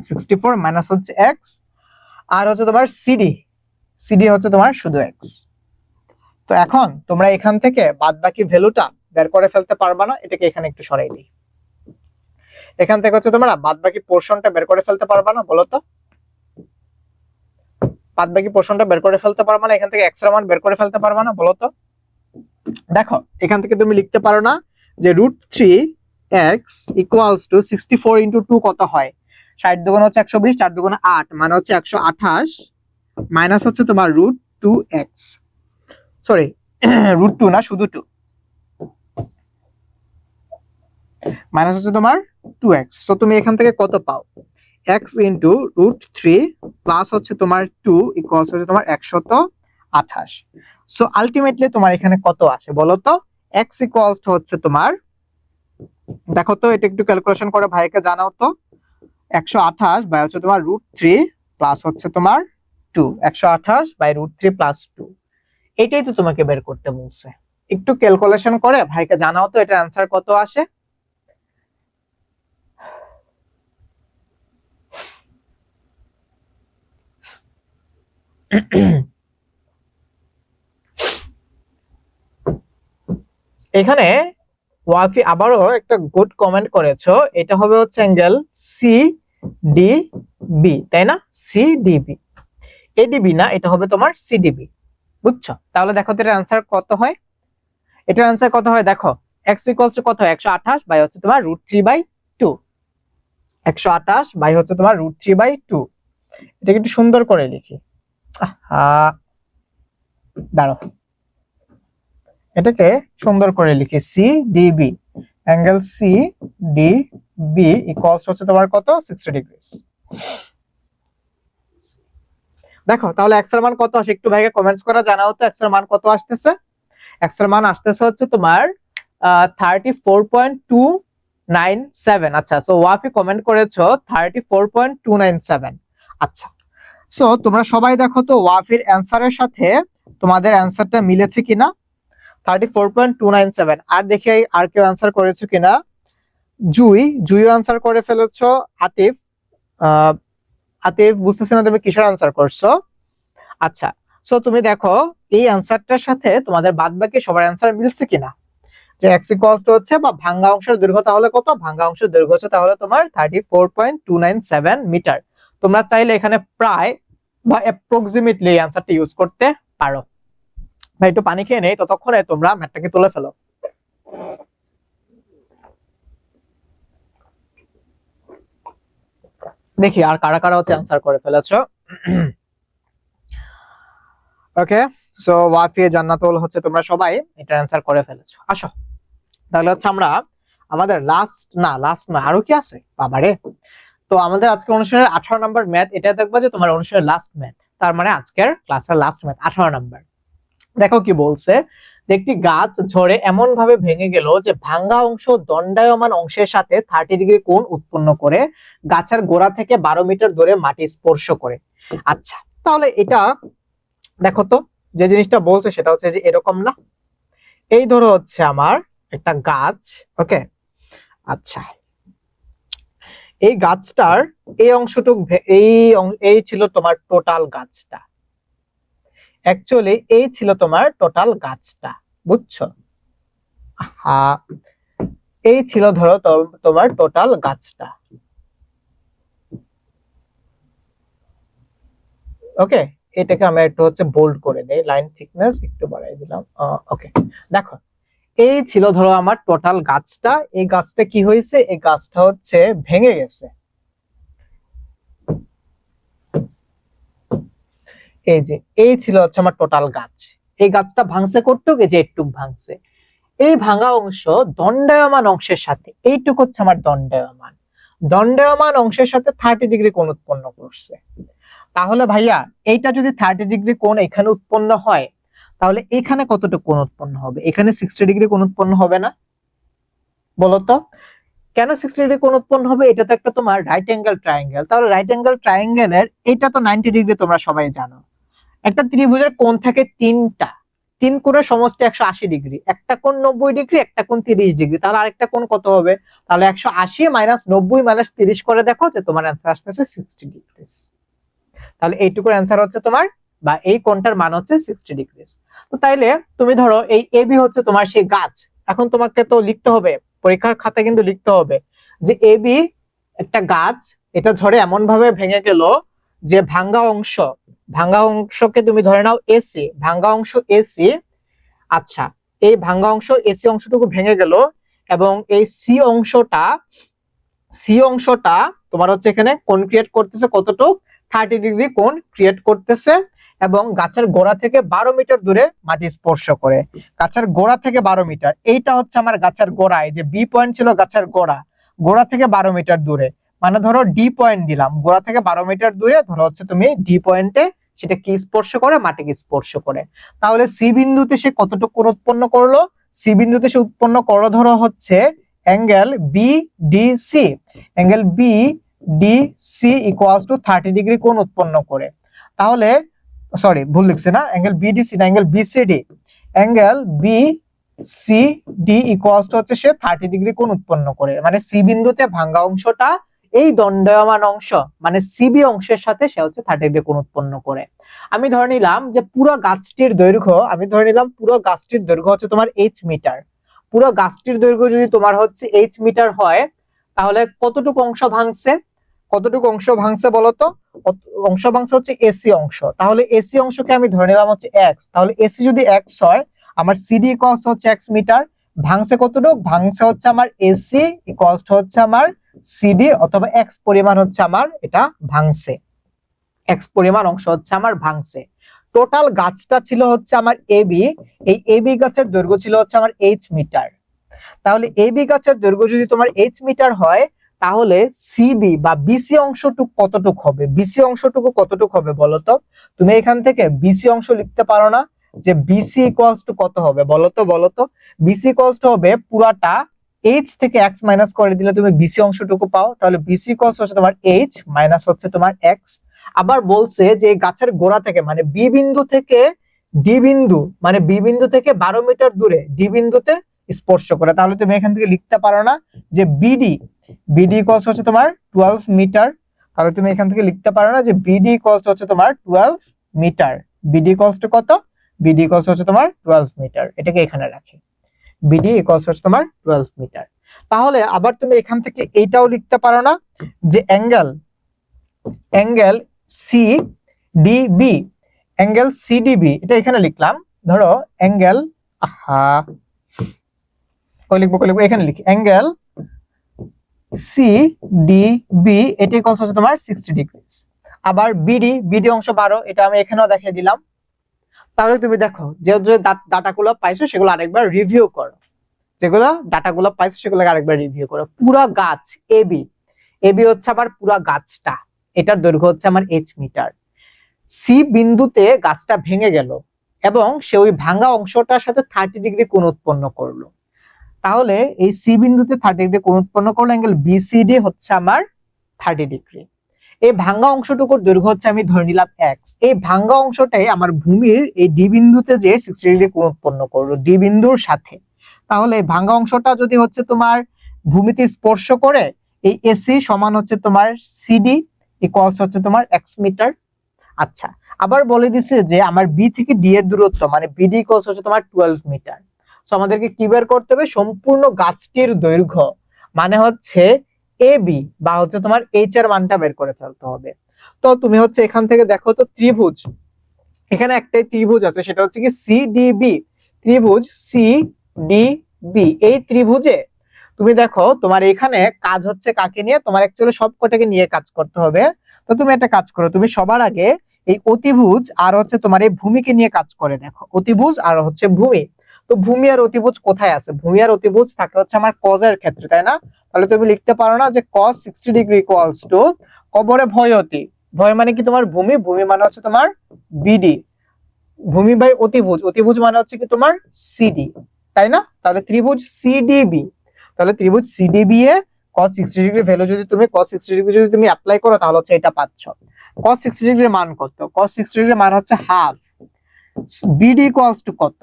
64 মাইনাস হচ্ছে এক্স, আর হচ্ছে তোমার সিডি হচ্ছে তোমার শুধু এক্স। তো এখন তোমরা এখান থেকে বাদবাকি ভ্যালুটা বের করে ফেলতে পারবা না, এটাকে এখানে একটু সরাই দিই। এখান থেকে হচ্ছে তোমরা বাদবাকি পোরশনটা বের করে ফেলতে পারবা না, বলো তো? বাদবাকি পোরশনটা বের করে ফেলতে পারবা না, এখান থেকে এক্স এর মান বের করে ফেলতে পারবা না, বলো তো? দেখো এখান থেকে তুমি লিখতে পারো না যে √3x ইকুয়ালস টু 64 ইনটু 2 কত হয়? 60 দুগুণ হচ্ছে 120, 4 দুগুণ 8 মানে হচ্ছে 128, মাইনাস হচ্ছে তোমার √2x, সরি √2 না, শুধু 2, মাইনাস হচ্ছে তোমার 2x। সো তুমি এখান থেকে কত পাও? x ইনটু √3 প্লাস হচ্ছে তোমার 2 ইকুয়ালস হচ্ছে তোমার 128। সো আলটিমেটলি তোমার এখানে কত আসে বলো তো? x ইকুয়ালস টু হচ্ছে তোমার, দেখো তো এটা একটু ক্যালকুলেশন করে ভাইকে জানাও তো, 128 বাই হচ্ছে তোমার √3 প্লাস হচ্ছে তোমার 2, 128 বাই √3 প্লাস 2, এটাই তো তোমাকে বের করতে বলছে। একটু ক্যালকুলেশন করে ভাইকে জানাও তো এটার অ্যান্সার কত আসে। এখানে ওয়াফি আবারও একটা গুড কমেন্ট করেছো, এটা হবে হচ্ছে অ্যাঙ্গেল সিডিবি, তাই না? সিডিবি, এডিবি না, এটা হবে তোমার সিডিবি, বুঝছো? তাহলে দেখো তো এর অ্যান্সার কত হয়। এটার অ্যান্সার কত হয় দেখো, x ইকুয়ালস টু কত হয়? 128 বাই হচ্ছে তোমার √3/2, 128 বাই হচ্ছে তোমার √3/2। এটাকে একটু সুন্দর করে লিখি, দাঁড়াও, এটাকে সুন্দর করে লিখি, সিডিবি, অ্যাঙ্গেল সিডিবি ইকুয়ালস হচ্ছে তোমার কত? 60 ডিগ্রিস। দেখো তাহলে x এর মান কত আসে, একটু ভাইকে কমেন্টস করা জানাও তো x এর মান কত আসতেছে। x এর মান আসতেছে হচ্ছে তোমার 34.297। আচ্ছা, সো ওয়াফি কমেন্ট করেছো 34.297। আচ্ছা, সো তোমরা সবাই দেখো তো ওয়াফির অ্যানসারের সাথে তোমাদের অ্যানসারটা মিলেছে কিনা। 34.297, আর দেখি আর কেউ অ্যানসার করেছো কিনা। জুইও অ্যানসার করে ফেলেছো। আতিফ বুঝতেছি না তুমি কিসের অ্যানসার করছো। আচ্ছা, সো তুমি দেখো এই অ্যানসারটার সাথে তোমাদের বাদবাকি সবার অ্যানসার মিলছে কিনা, যে x ইকুয়ালস টু হচ্ছে বা ভাঙা অংশের দৈর্ঘ্য তাহলে কত? ভাঙা অংশের দৈর্ঘ্য হচ্ছে তাহলে তোমার 34.297 মিটার। তোমরা চাইলে এখানে প্রায় বা অ্যাপ্রক্সিমেটলি এই অ্যানসারটা ইউজ করতে পারো। ভাই একটু পানি খেয়ে নেই, ততক্ষণে তোমরা ম্যাথটাকে তুলে ফেলো। দেখি আর কারা কারা হচ্ছে অ্যানসার করে ফেলেছো। ওকে, সো ওয়াফিয়া, জান্নাতুল হচ্ছে তোমরা সবাই এটা অ্যানসার করে ফেলেছো। আসো তাহলে হচ্ছে আমরা আমাদের লাস্ট না আরো কি আছে বাবারে। তো আমাদের আজকের অনুষ্ঠানের 18 নাম্বার ম্যাথ, এটা দেখবা যে তোমার অনুষ্ঠানের লাস্ট ম্যাথ, তার মানে আজকের ক্লাসের লাস্ট ম্যাথ 18 নাম্বার। দেখো কি বলছে, যে একটি গাছ ঝড়ে এমন ভাবে ভেঙে গেল যে ভাঙ্গা অংশ দণ্ডায়মান অংশের সাথে 30 ডিগ্রি কোণ উৎপন্ন করে গাছের গোড়া থেকে 12 মিটার দূরে মাটি স্পর্শ করে। আচ্ছা, তাহলে এটা দেখো তো, যে জিনিসটা বলছে সেটা হচ্ছে যে এরকম না, এই ধরো হচ্ছে আমার একটা গাছ, ওকে। আচ্ছা, এই গাছটার এই অংশটুক এই ছিল তোমার টোটাল গাছটা, অ্যাকচুয়ালি এই ছিল তোমার টোটাল গাছটা, বুঝছো? হ্যাঁ, এই ছিল ধরো তোমার টোটাল গাছটা, ওকে। এটাকে আমি একটু হচ্ছে বোল্ড করে দেই, লাইন থিকনেস একটু বাড়াই দিলাম, ওকে। দেখো, এই ছিল ধরো আমার টোটাল গাছটা, এই গাছটা কি হয়েছে, এই গাছটা হচ্ছে ভেঙে গেছে, এই যে এই ছিল হচ্ছে আমার টোটাল গাছ, এই গাছটা ভাঙছে করতেও যে একটুক ভাঙছে, এই ভাঙা অংশ দণ্ডায়মান অংশের সাথে, এইটুকু হচ্ছে আমার দণ্ডায়মান, দণ্ডায়মান অংশের সাথে 30 ডিগ্রি কোণ উৎপন্ন করছে। তাহলে ভাইয়া এইটা যদি 30 ডিগ্রি কোণ এখানে উৎপন্ন হয়, তাহলে এখানে কতটুকু কোণ উৎপন্ন হবে? এখানে 60 ডিগ্রি কোণ উৎপন্ন হবে না? বলতো কেন 60 ডিগ্রি কোণ উৎপন্ন হবে? এটা তো একটা তোমার রাইট অ্যাঙ্গেল ট্রায়াঙ্গেল, তাহলে রাইট অ্যাঙ্গেল ট্রায়াঙ্গেলের এটা তো 90 ডিগ্রি, তোমরা সবাই জানো। একটা ত্রিভুজের কোণ থাকে তিনটা, তিন কোণের সমষ্টি 180 ডিগ্রি, একটা কোণ 90 ডিগ্রি, একটা কোণ 30 ডিগ্রি, তাহলে আরেকটা কোণ কত হবে? তাহলে 180 মাইনাস 90 মাইনাস 30 করে দেখো, যে তোমার অ্যান্সার আসতেছে 60 ডিগ্রি। তাহলে এইটুকুর অ্যান্সার হচ্ছে তোমার, বা এই কোণটার মান হচ্ছে 60 ডিগ্রি। তো তাইলে তুমি ধরো এই এবি হচ্ছে তোমার সেই গাছ, এখন তোমাকে তো লিখতে হবে, পরীক্ষার খাতায় কিন্তু লিখতে হবে যে এবি একটা গাছ, এটা ঝড়ে এমন ভাবে ভেঙে গেল যে ভাঙ্গা অংশকে তুমি ধরে নাও এসি, ভাঙ্গা অংশ এসি। আচ্ছা, এই ভাঙ্গা অংশ এসি অংশটুকু ভেঙে গেল, এবং এই সি অংশটা তোমার হচ্ছে এখানে কোণ ক্রিয়েট করতেছে কতটুক? 30 ডিগ্রি কোণ ক্রিয়েট করতেছে, এবং গাছের গোড়া থেকে 12 মিটার দূরে মাটি স্পর্শ করে, গাছের গোড়া থেকে 12 মিটার, এইটা হচ্ছে আমার গাছের গোড়া, এই যে বি পয়েন্ট ছিল গাছের গোড়া, গোড়া থেকে 12 মিটার দূরে, মানে ধরো ডি পয়েন্ট দিলাম, গোড়া থেকে 12 মিটার দূরে ধরো হচ্ছে তুমি ডি পয়েন্টে সেটা কি স্পর্শ করে? মাটিকে স্পর্শ করে। তাহলে সি বিন্দুতে সে কতটুকু কোণ উৎপন্ন করলো? সি বিন্দুতে সে উৎপন্ন করলো ধরো হচ্ছে angle BDC, angle BDC equals to 30 degree কোণ উৎপন্ন করে। তাহলে সরি, ভুল লিখছে, না অ্যাঙ্গেল বিডিসি না, angle BCD, angle BCD equals to হচ্ছে সে 30 ডিগ্রি কোণ উৎপন্ন করে, মানে সি বিন্দুতে ভাঙ্গা অংশটা এই দণ্ডায়মান অংশ মানে সিবি অংশের সাথে সে হচ্ছে 30 ডিগ্রি কোণ উৎপন্ন করে। আমি ধরে নিলাম যে পুরো গাছটির দৈর্ঘ্য হচ্ছে তোমার এইচ মিটার, পুরো গাছটির দৈর্ঘ্য যদি তোমার হচ্ছে এইচ মিটার হয়, তাহলে কতটুকু অংশ ভাঙছে? বলতো? অংশ ভাঙছে হচ্ছে এসি অংশ, তাহলে এসি অংশকে আমি ধরে নিলাম হচ্ছে এক্স, তাহলে এসি যদি এক্স হয়, আমার সিডি ইকুয়ালস হচ্ছে এক্স মিটার, ভাঙছে কতটুকু? ভাঙছে হচ্ছে আমার এসি ইকুয়ালস হচ্ছে আমার সিডি, অথবা এক্স পরিমাণ হচ্ছে আমার এটা ভাঙছে, এক্স পরিমাণ অংশ হচ্ছে আমার ভাঙছে। টোটাল গাছটা ছিল হচ্ছে আমার এবি, এই এবি গাছের দৈর্ঘ্য ছিল হচ্ছে আমার এইচ মিটার, তাহলে এবি গাছের দৈর্ঘ্য যদি তোমার এইচ মিটার হয়, তাহলে সিবি বা বিসি অংশটুকু কতটুকু হবে? বিসি অংশটুকু কতটুকু হবে বলতো? তুমি এখান থেকে বিসি অংশ লিখতে পারো না, যে বিসি ইকুয়ালস টু কত হবে বলতো? বিসি ইকুয়ালস টু হবে পুরাটা এইচ থেকে এক্স মাইনাস করে দিলে তুমি বিসি অংশটুকু পাও, তাহলে বিসি ইকুয়ালস হচ্ছে তোমার এইচ মাইনাস হচ্ছে তোমার এক্স। আবার বলছে যে গাছের গোড়া থেকে মানে বি বিন্দু থেকে ডি বিন্দু, মানে বি বিন্দু থেকে 12 মিটার দূরে ডি বিন্দুতে স্পর্শ করে, তাহলে তুমি এখান থেকে লিখতে পারো না যে বিডি ইকুয়ালস হচ্ছে তোমার 12 মিটার, তাহলে তুমি এখান থেকে লিখতে পারো না যে বিডি ইকুয়ালস হচ্ছে তোমার 12 মিটার, বিডি ইকুয়ালস টু কত? বিডি ইকুয়ালস হচ্ছে তোমার 12 মিটার, এটাকে এখানে রাখি, বিডি ইকুয়ালস হচ্ছে তোমার 12 মিটার। তাহলে আবার তুমি এখান থেকে এইটাও লিখতে পারো না যে angle C DB, angle CDB, এটা এখানে লিখলাম, ধরো অ্যাঙ্গেল লিখবো এখানে লিখি অ্যাঙ্গেল সিডিবি, এটি ইকুয়ালস হচ্ছে তোমার 60 ডিগ্রি। আবার বিডি অংশ 12, এটা আমি এখানেও দেখিয়ে দিলাম। তাহলে তুমি দেখো যে ডাটাগুলো পাইছো সেগুলো আরেকবার রিভিউ করো, পুরা গাছ এবি হচ্ছে আবার পুরা গাছটা, এটার দৈর্ঘ্য হচ্ছে আমার এইচ মিটার। সি বিন্দুতে গাছটা ভেঙে গেল এবং সে ওই ভাঙা অংশটার সাথে 30 ডিগ্রি কোণ উৎপন্ন করলো, তাহলে এই সি বিন্দুতে 30 ডিগ্রি কোণ উৎপন্ন করলো, অ্যাঙ্গেল বিসিডি হচ্ছে আমার 30 ডিগ্রি। এই ভাঙ্গা অংশটুকুর দৈর্ঘ্য হচ্ছে আমি ধরে নিলাম এক্স, এই ভাঙ্গা অংশটাই আমার ভূমির এই ডি বিন্দুতে যে 60 ডিগ্রি কোণ উৎপন্ন করলো ডি বিন্দুর সাথে, তাহলে এই ভাঙা অংশটা যদি হচ্ছে তোমার ভূমিতে স্পর্শ করে, এই এসি সমান হচ্ছে তোমার সিডি ইকুয়ালস হচ্ছে তোমার এক্স মিটার। আচ্ছা, আবার বলে দিছে যে আমার বি থেকে ডি এর দূরত্ব মানে বিডি ইকুয়ালস হচ্ছে তোমার 12 মিটার। সো আমাদেরকে কি বের করতে হবে? সম্পূর্ণ গাছটির দৈর্ঘ্য মানে হচ্ছে এ বি বা হচ্ছে তোমার এইচ এর মানটা বের করে ফেলতে হবে। তো তুমি হচ্ছে এখান থেকে দেখো তো ত্রিভুজ, এখানে একটাই ত্রিভুজ আছে, সেটা হচ্ছে কি সিডিবি ত্রিভুজ। সিডিবি এই ত্রিভুজে তুমি দেখো তোমার এখানে কাজ হচ্ছে কাকে নিয়ে? তোমার অ্যাকচুয়ালি সব কটাকে নিয়ে কাজ করতে হবে। তো তুমি একটা কাজ করো, তুমি সবার আগে এই অতিভুজ আর হচ্ছে তোমার এই ভূমিকে নিয়ে কাজ করে দেখো। অতিভুজ আর হচ্ছে ভূমি, তো ভূমি আর অতিভুজ কোথায় আছে? ভূমি আর অতিভুজ থাকে হচ্ছে আমার কজের ক্ষেত্রে, তাই না? তাহলে তুমি লিখতে পারো না যে cos 60 ডিগ্রি ইকুয়ালস টু কবরে ভয়তি, ভয় মানে কি তোমার ভূমি, ভূমি মানে হচ্ছে তোমার বিডি, ভূমি বাই অতিভুজ, অতিভুজ মানে হচ্ছে কি তোমার সিডি, তাই না? তাহলে ত্রিভুজ সিডিবি, তাহলে ত্রিভুজ সিডিবি এ cos 60 ডিগ্রি ভ্যালু যদি তুমি cos 60 ডিগ্রি যদি তুমি অ্যাপ্লাই করো তাহলে হচ্ছে এটা পাচ্ছ। cos 60 ডিগ্রির মান কত? cos 60 ডিগ্রির মান হচ্ছে হাফ। বিডি ইকুয়ালস টু কত?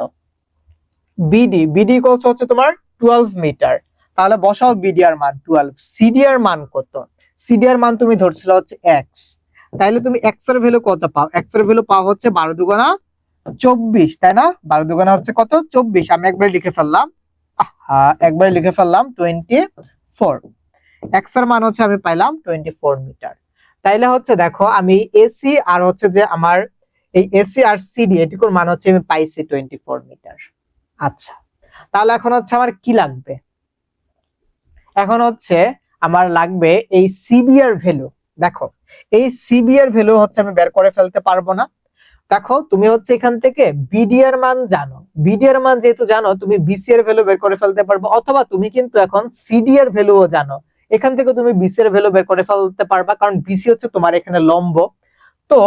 বিডি ইকুয়ালস হচ্ছে তোমার 12 মিটার। তাহলে বসাও বিডি এর মান 12। সিডি এর মান কত? সিডি এর মান তুমি ধরছিল হচ্ছে এক্স, তাইলে তুমি এক্স এর ভ্যালু কত পাও? এক্স এর ভ্যালু পাও হচ্ছে 12 দুগুণা 24, তাই না? 12 দুগুণা হচ্ছে কত? 24। আমি একবারে লিখে ফেললাম, একবারে লিখে ফেললাম 24। এক্স এর মান হচ্ছে আমি পাইলাম 24 মিটার। তাইলে হচ্ছে দেখো আমি এসি আর হচ্ছে যে আমার এই এসি আর সিডি এটুকুর মান হচ্ছে আমি পাইছি 24 মিটার। আচ্ছা, তাহলে এখন হচ্ছে আমার কি লাগবে? এখন হচ্ছে আমার লাগবে এই সিবি এর ভ্যালু। দেখো এই সিবি এর ভ্যালু হচ্ছে আমি বের করে ফেলতে পারবো না। দেখো তুমি হচ্ছে এখান থেকে বিডি এর মান জানো, বিডি এর মান যেহেতু জানো তুমি বিসি এর ভ্যালু বের করে ফেলতে পারবে, অথবা তুমি কিন্তু এখন সিডি এর ভ্যালুও জানো, এখান থেকে তুমি বিসি এর ভ্যালু বের করে ফেলতে পারবা, কারণ বিসি হচ্ছে তোমার এখানে লম্ব। তো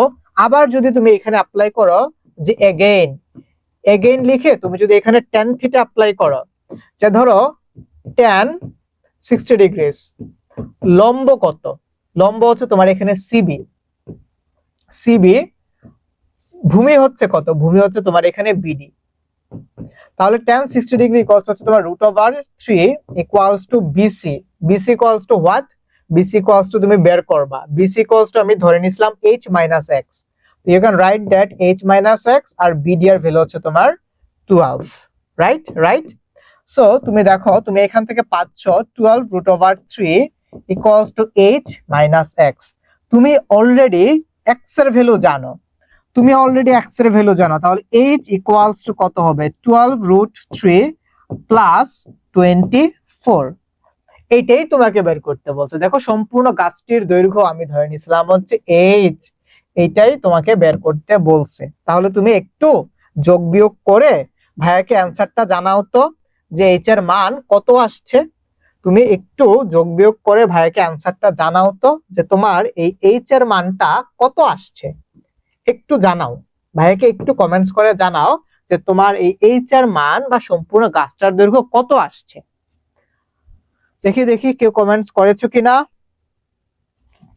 আবার যদি তুমি এখানে অ্যাপ্লাই করো যে এগেইন লিখে তুমি যদি এখানে tan থিটা অ্যাপ্লাই করো, যে ধরো tan 60 ডিগ্রিস, লম্ব কত? লম্ব হচ্ছে তোমার এখানে সিবি, সিবি ভূমি হচ্ছে কত? ভূমি হচ্ছে তোমার এখানে বিডি। তাহলে tan 60 ডিগ্রি ইকুয়ালস হচ্ছে তোমার √3 equals to BC. BC equals to what? BC equals to তুমি বের করবা, বিসি ইকুয়ালস টু আমি ধরে নিছিলাম h minus x। You can write that h minus x আর বিডি এর ভ্যালু হচ্ছে তোমার 12, রাইট। সো তুমি দেখো তুমি এখান থেকে পাচ্ছ 12√3 equals to h minus x। তুমি অলরেডি x এর ভ্যালু জানো, তুমি অলরেডি x এর ভ্যালু জানো, তাহলে h ইকুয়ালস টু কত হবে? 12√3 প্লাস 24। এইটাই তোমাকে বের করতে বলছে। দেখো সম্পূর্ণ গাছটির দৈর্ঘ্য আমি ধরে নিছিলাম হচ্ছে h, এইটাই তোমাকে বের করতে বলছে। তাহলে তুমি একটু যোগ বিয়োগ করে ভাইয়াকে অ্যানসারটা জানাও তো যে h এর মান কত আসছে। তুমি একটু যোগ বিয়োগ করে ভাইয়াকে অ্যানসারটা জানাও তো যে তোমার এই h এর মানটা কত আসছে। একটু জানাও ভাইয়াকে, একটু কমেন্টস করে জানাও যে তোমার এই এইচ এর মান বা সম্পূর্ণ গাছটার দৈর্ঘ্য কত আসছে। দেখি কেউ কমেন্টস করেছো কিনা,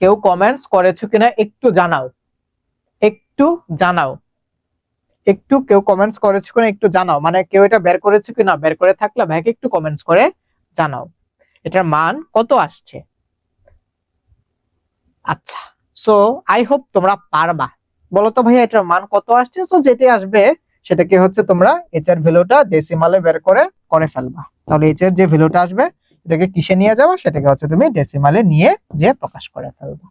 কেউ কমেন্টস করেছো কিনা একটু জানাও, একটু জানাও, একটু কেউ কমেন্টস করেছো কিনা একটু জানাও, মানে কেউ এটা বের করেছো কিনা, বের করে থাকলে ভাইকে একটু কমেন্টস করে জানাও এটার মান কত আসছে। আচ্ছা, সো আই হোপ তোমরা পারবা। বলো তো ভাইয়া এটার মান কত আসছে? তো যেটা আসবে সেটাকে হচ্ছে তোমরা h এর ভ্যালুটা ডেসিমালে বের করে ফেলবা। তাহলে h এর যে ভ্যালুটা আসবে এটাকে কিসে নিয়ে যাবা? সেটাকে হচ্ছে তুমি ডেসিমালে নিয়ে যে প্রকাশ করে ফেলবা।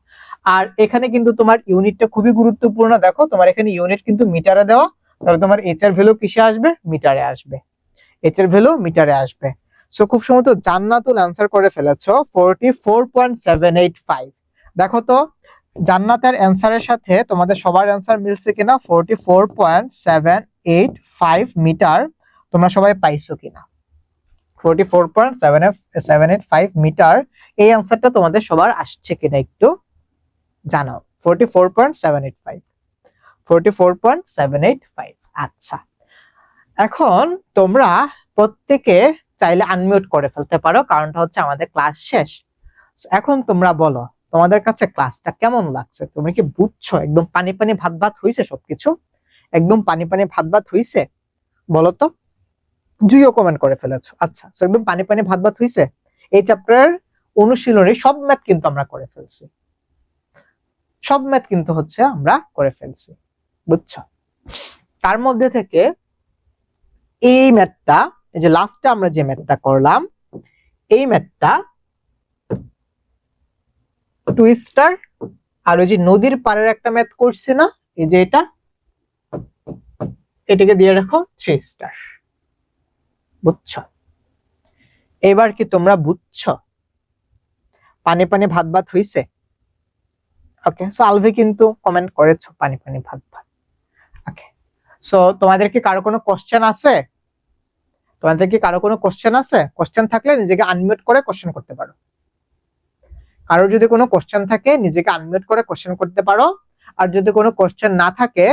আর এখানে কিন্তু তোমার ইউনিটটা খুবই গুরুত্বপূর্ণ। দেখো তোমার এখানে ইউনিট কিন্তু মিটারে দেওয়া, তাহলে তোমার h এর ভ্যালু কিসে আসবে? মিটারে আসবে, h এর ভ্যালু মিটারে আসবে। সো খুব সম্ভবত জান্নাতুল অ্যানসার করে ফেলেছো 44.785। দেখো তো জান্নাতের অ্যানসারের সাথে তোমাদের সবার অ্যানসার মিলছে কিনা? 44.785 মিটার তোমরা সবাই পাইছো কিনা? 44.785 মিটার এই অ্যানসারটা তোমাদের সবার আসছে কিনা একটু জানাও। 44.785, 44.785। আচ্ছা, এখন তোমরা প্রত্যেকে চাইলে আনমিউট করে ফেলতে পারো, কারণটা হচ্ছে আমাদের ক্লাস শেষ। এখন তোমরা বলো তোমাদের কাছে ক্লাসটা কেমন লাগছে? তুমি কি বুঝছো? একদম পানি পানি ভাত ভাত হইছে সবকিছু? একদম পানি পানি ভাত ভাত হইছে? বলো তো। জুইও কমেন্ট করে ফেলেছো। আচ্ছা, সো একদম পানি পানি ভাত ভাত হইছে। এই চ্যাপ্টার অনুশীলনে সব ম্যাথ কিন্তু আমরা করে ফেলছি, সব ম্যাথ কিন্তু হচ্ছে আমরা করে ফেলছি, বুঝছো? তার মধ্যে থেকে এই ম্যাথটা, এই যে লাস্টে আমরা যে ম্যাথটা করলাম, এই ম্যাথটা টুইস্টার আর ওই যে নদীর পাড়ের একটা ম্যাথ করছে না, এই যে এটাকে দিয়ে রাখো 3 স্টার, বুঝছো? এবার কি তোমরা বুঝছো পানি পানি ভাত ভাত হইছে? ওকে, সো আলভি কিন্তু কমেন্ট করেছো পানি পানি ভাত ভাত। ওকে, সো তোমাদের কি কারো কোনো কোশ্চেন আছে? তোমাদের কি কারো কোনো কোশ্চেন আছে? কোশ্চেন থাকলে নিজেকে আনমিউট করে কোশ্চেন করতে পারো। কারোর যদি কোনো কোশ্চেন থাকে নিজেকে আনমিউট করে কোশ্চেন করতে পারো। আর যদি কোনো কোশ্চেন না থাকে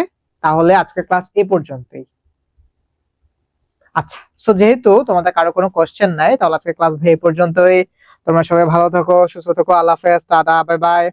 তাহলে আজকের ক্লাস এই পর্যন্তই। আচ্ছা, সো যেহেতু তোমাদের কারো কোনো কোশ্চেন নাই তাহলে আজকের ক্লাস এই পর্যন্তই। তোমরা সবাই ভালো থাকো, সুস্থ থাকো, আল্লাহ হাফেজ, টাটা, বাই বাই।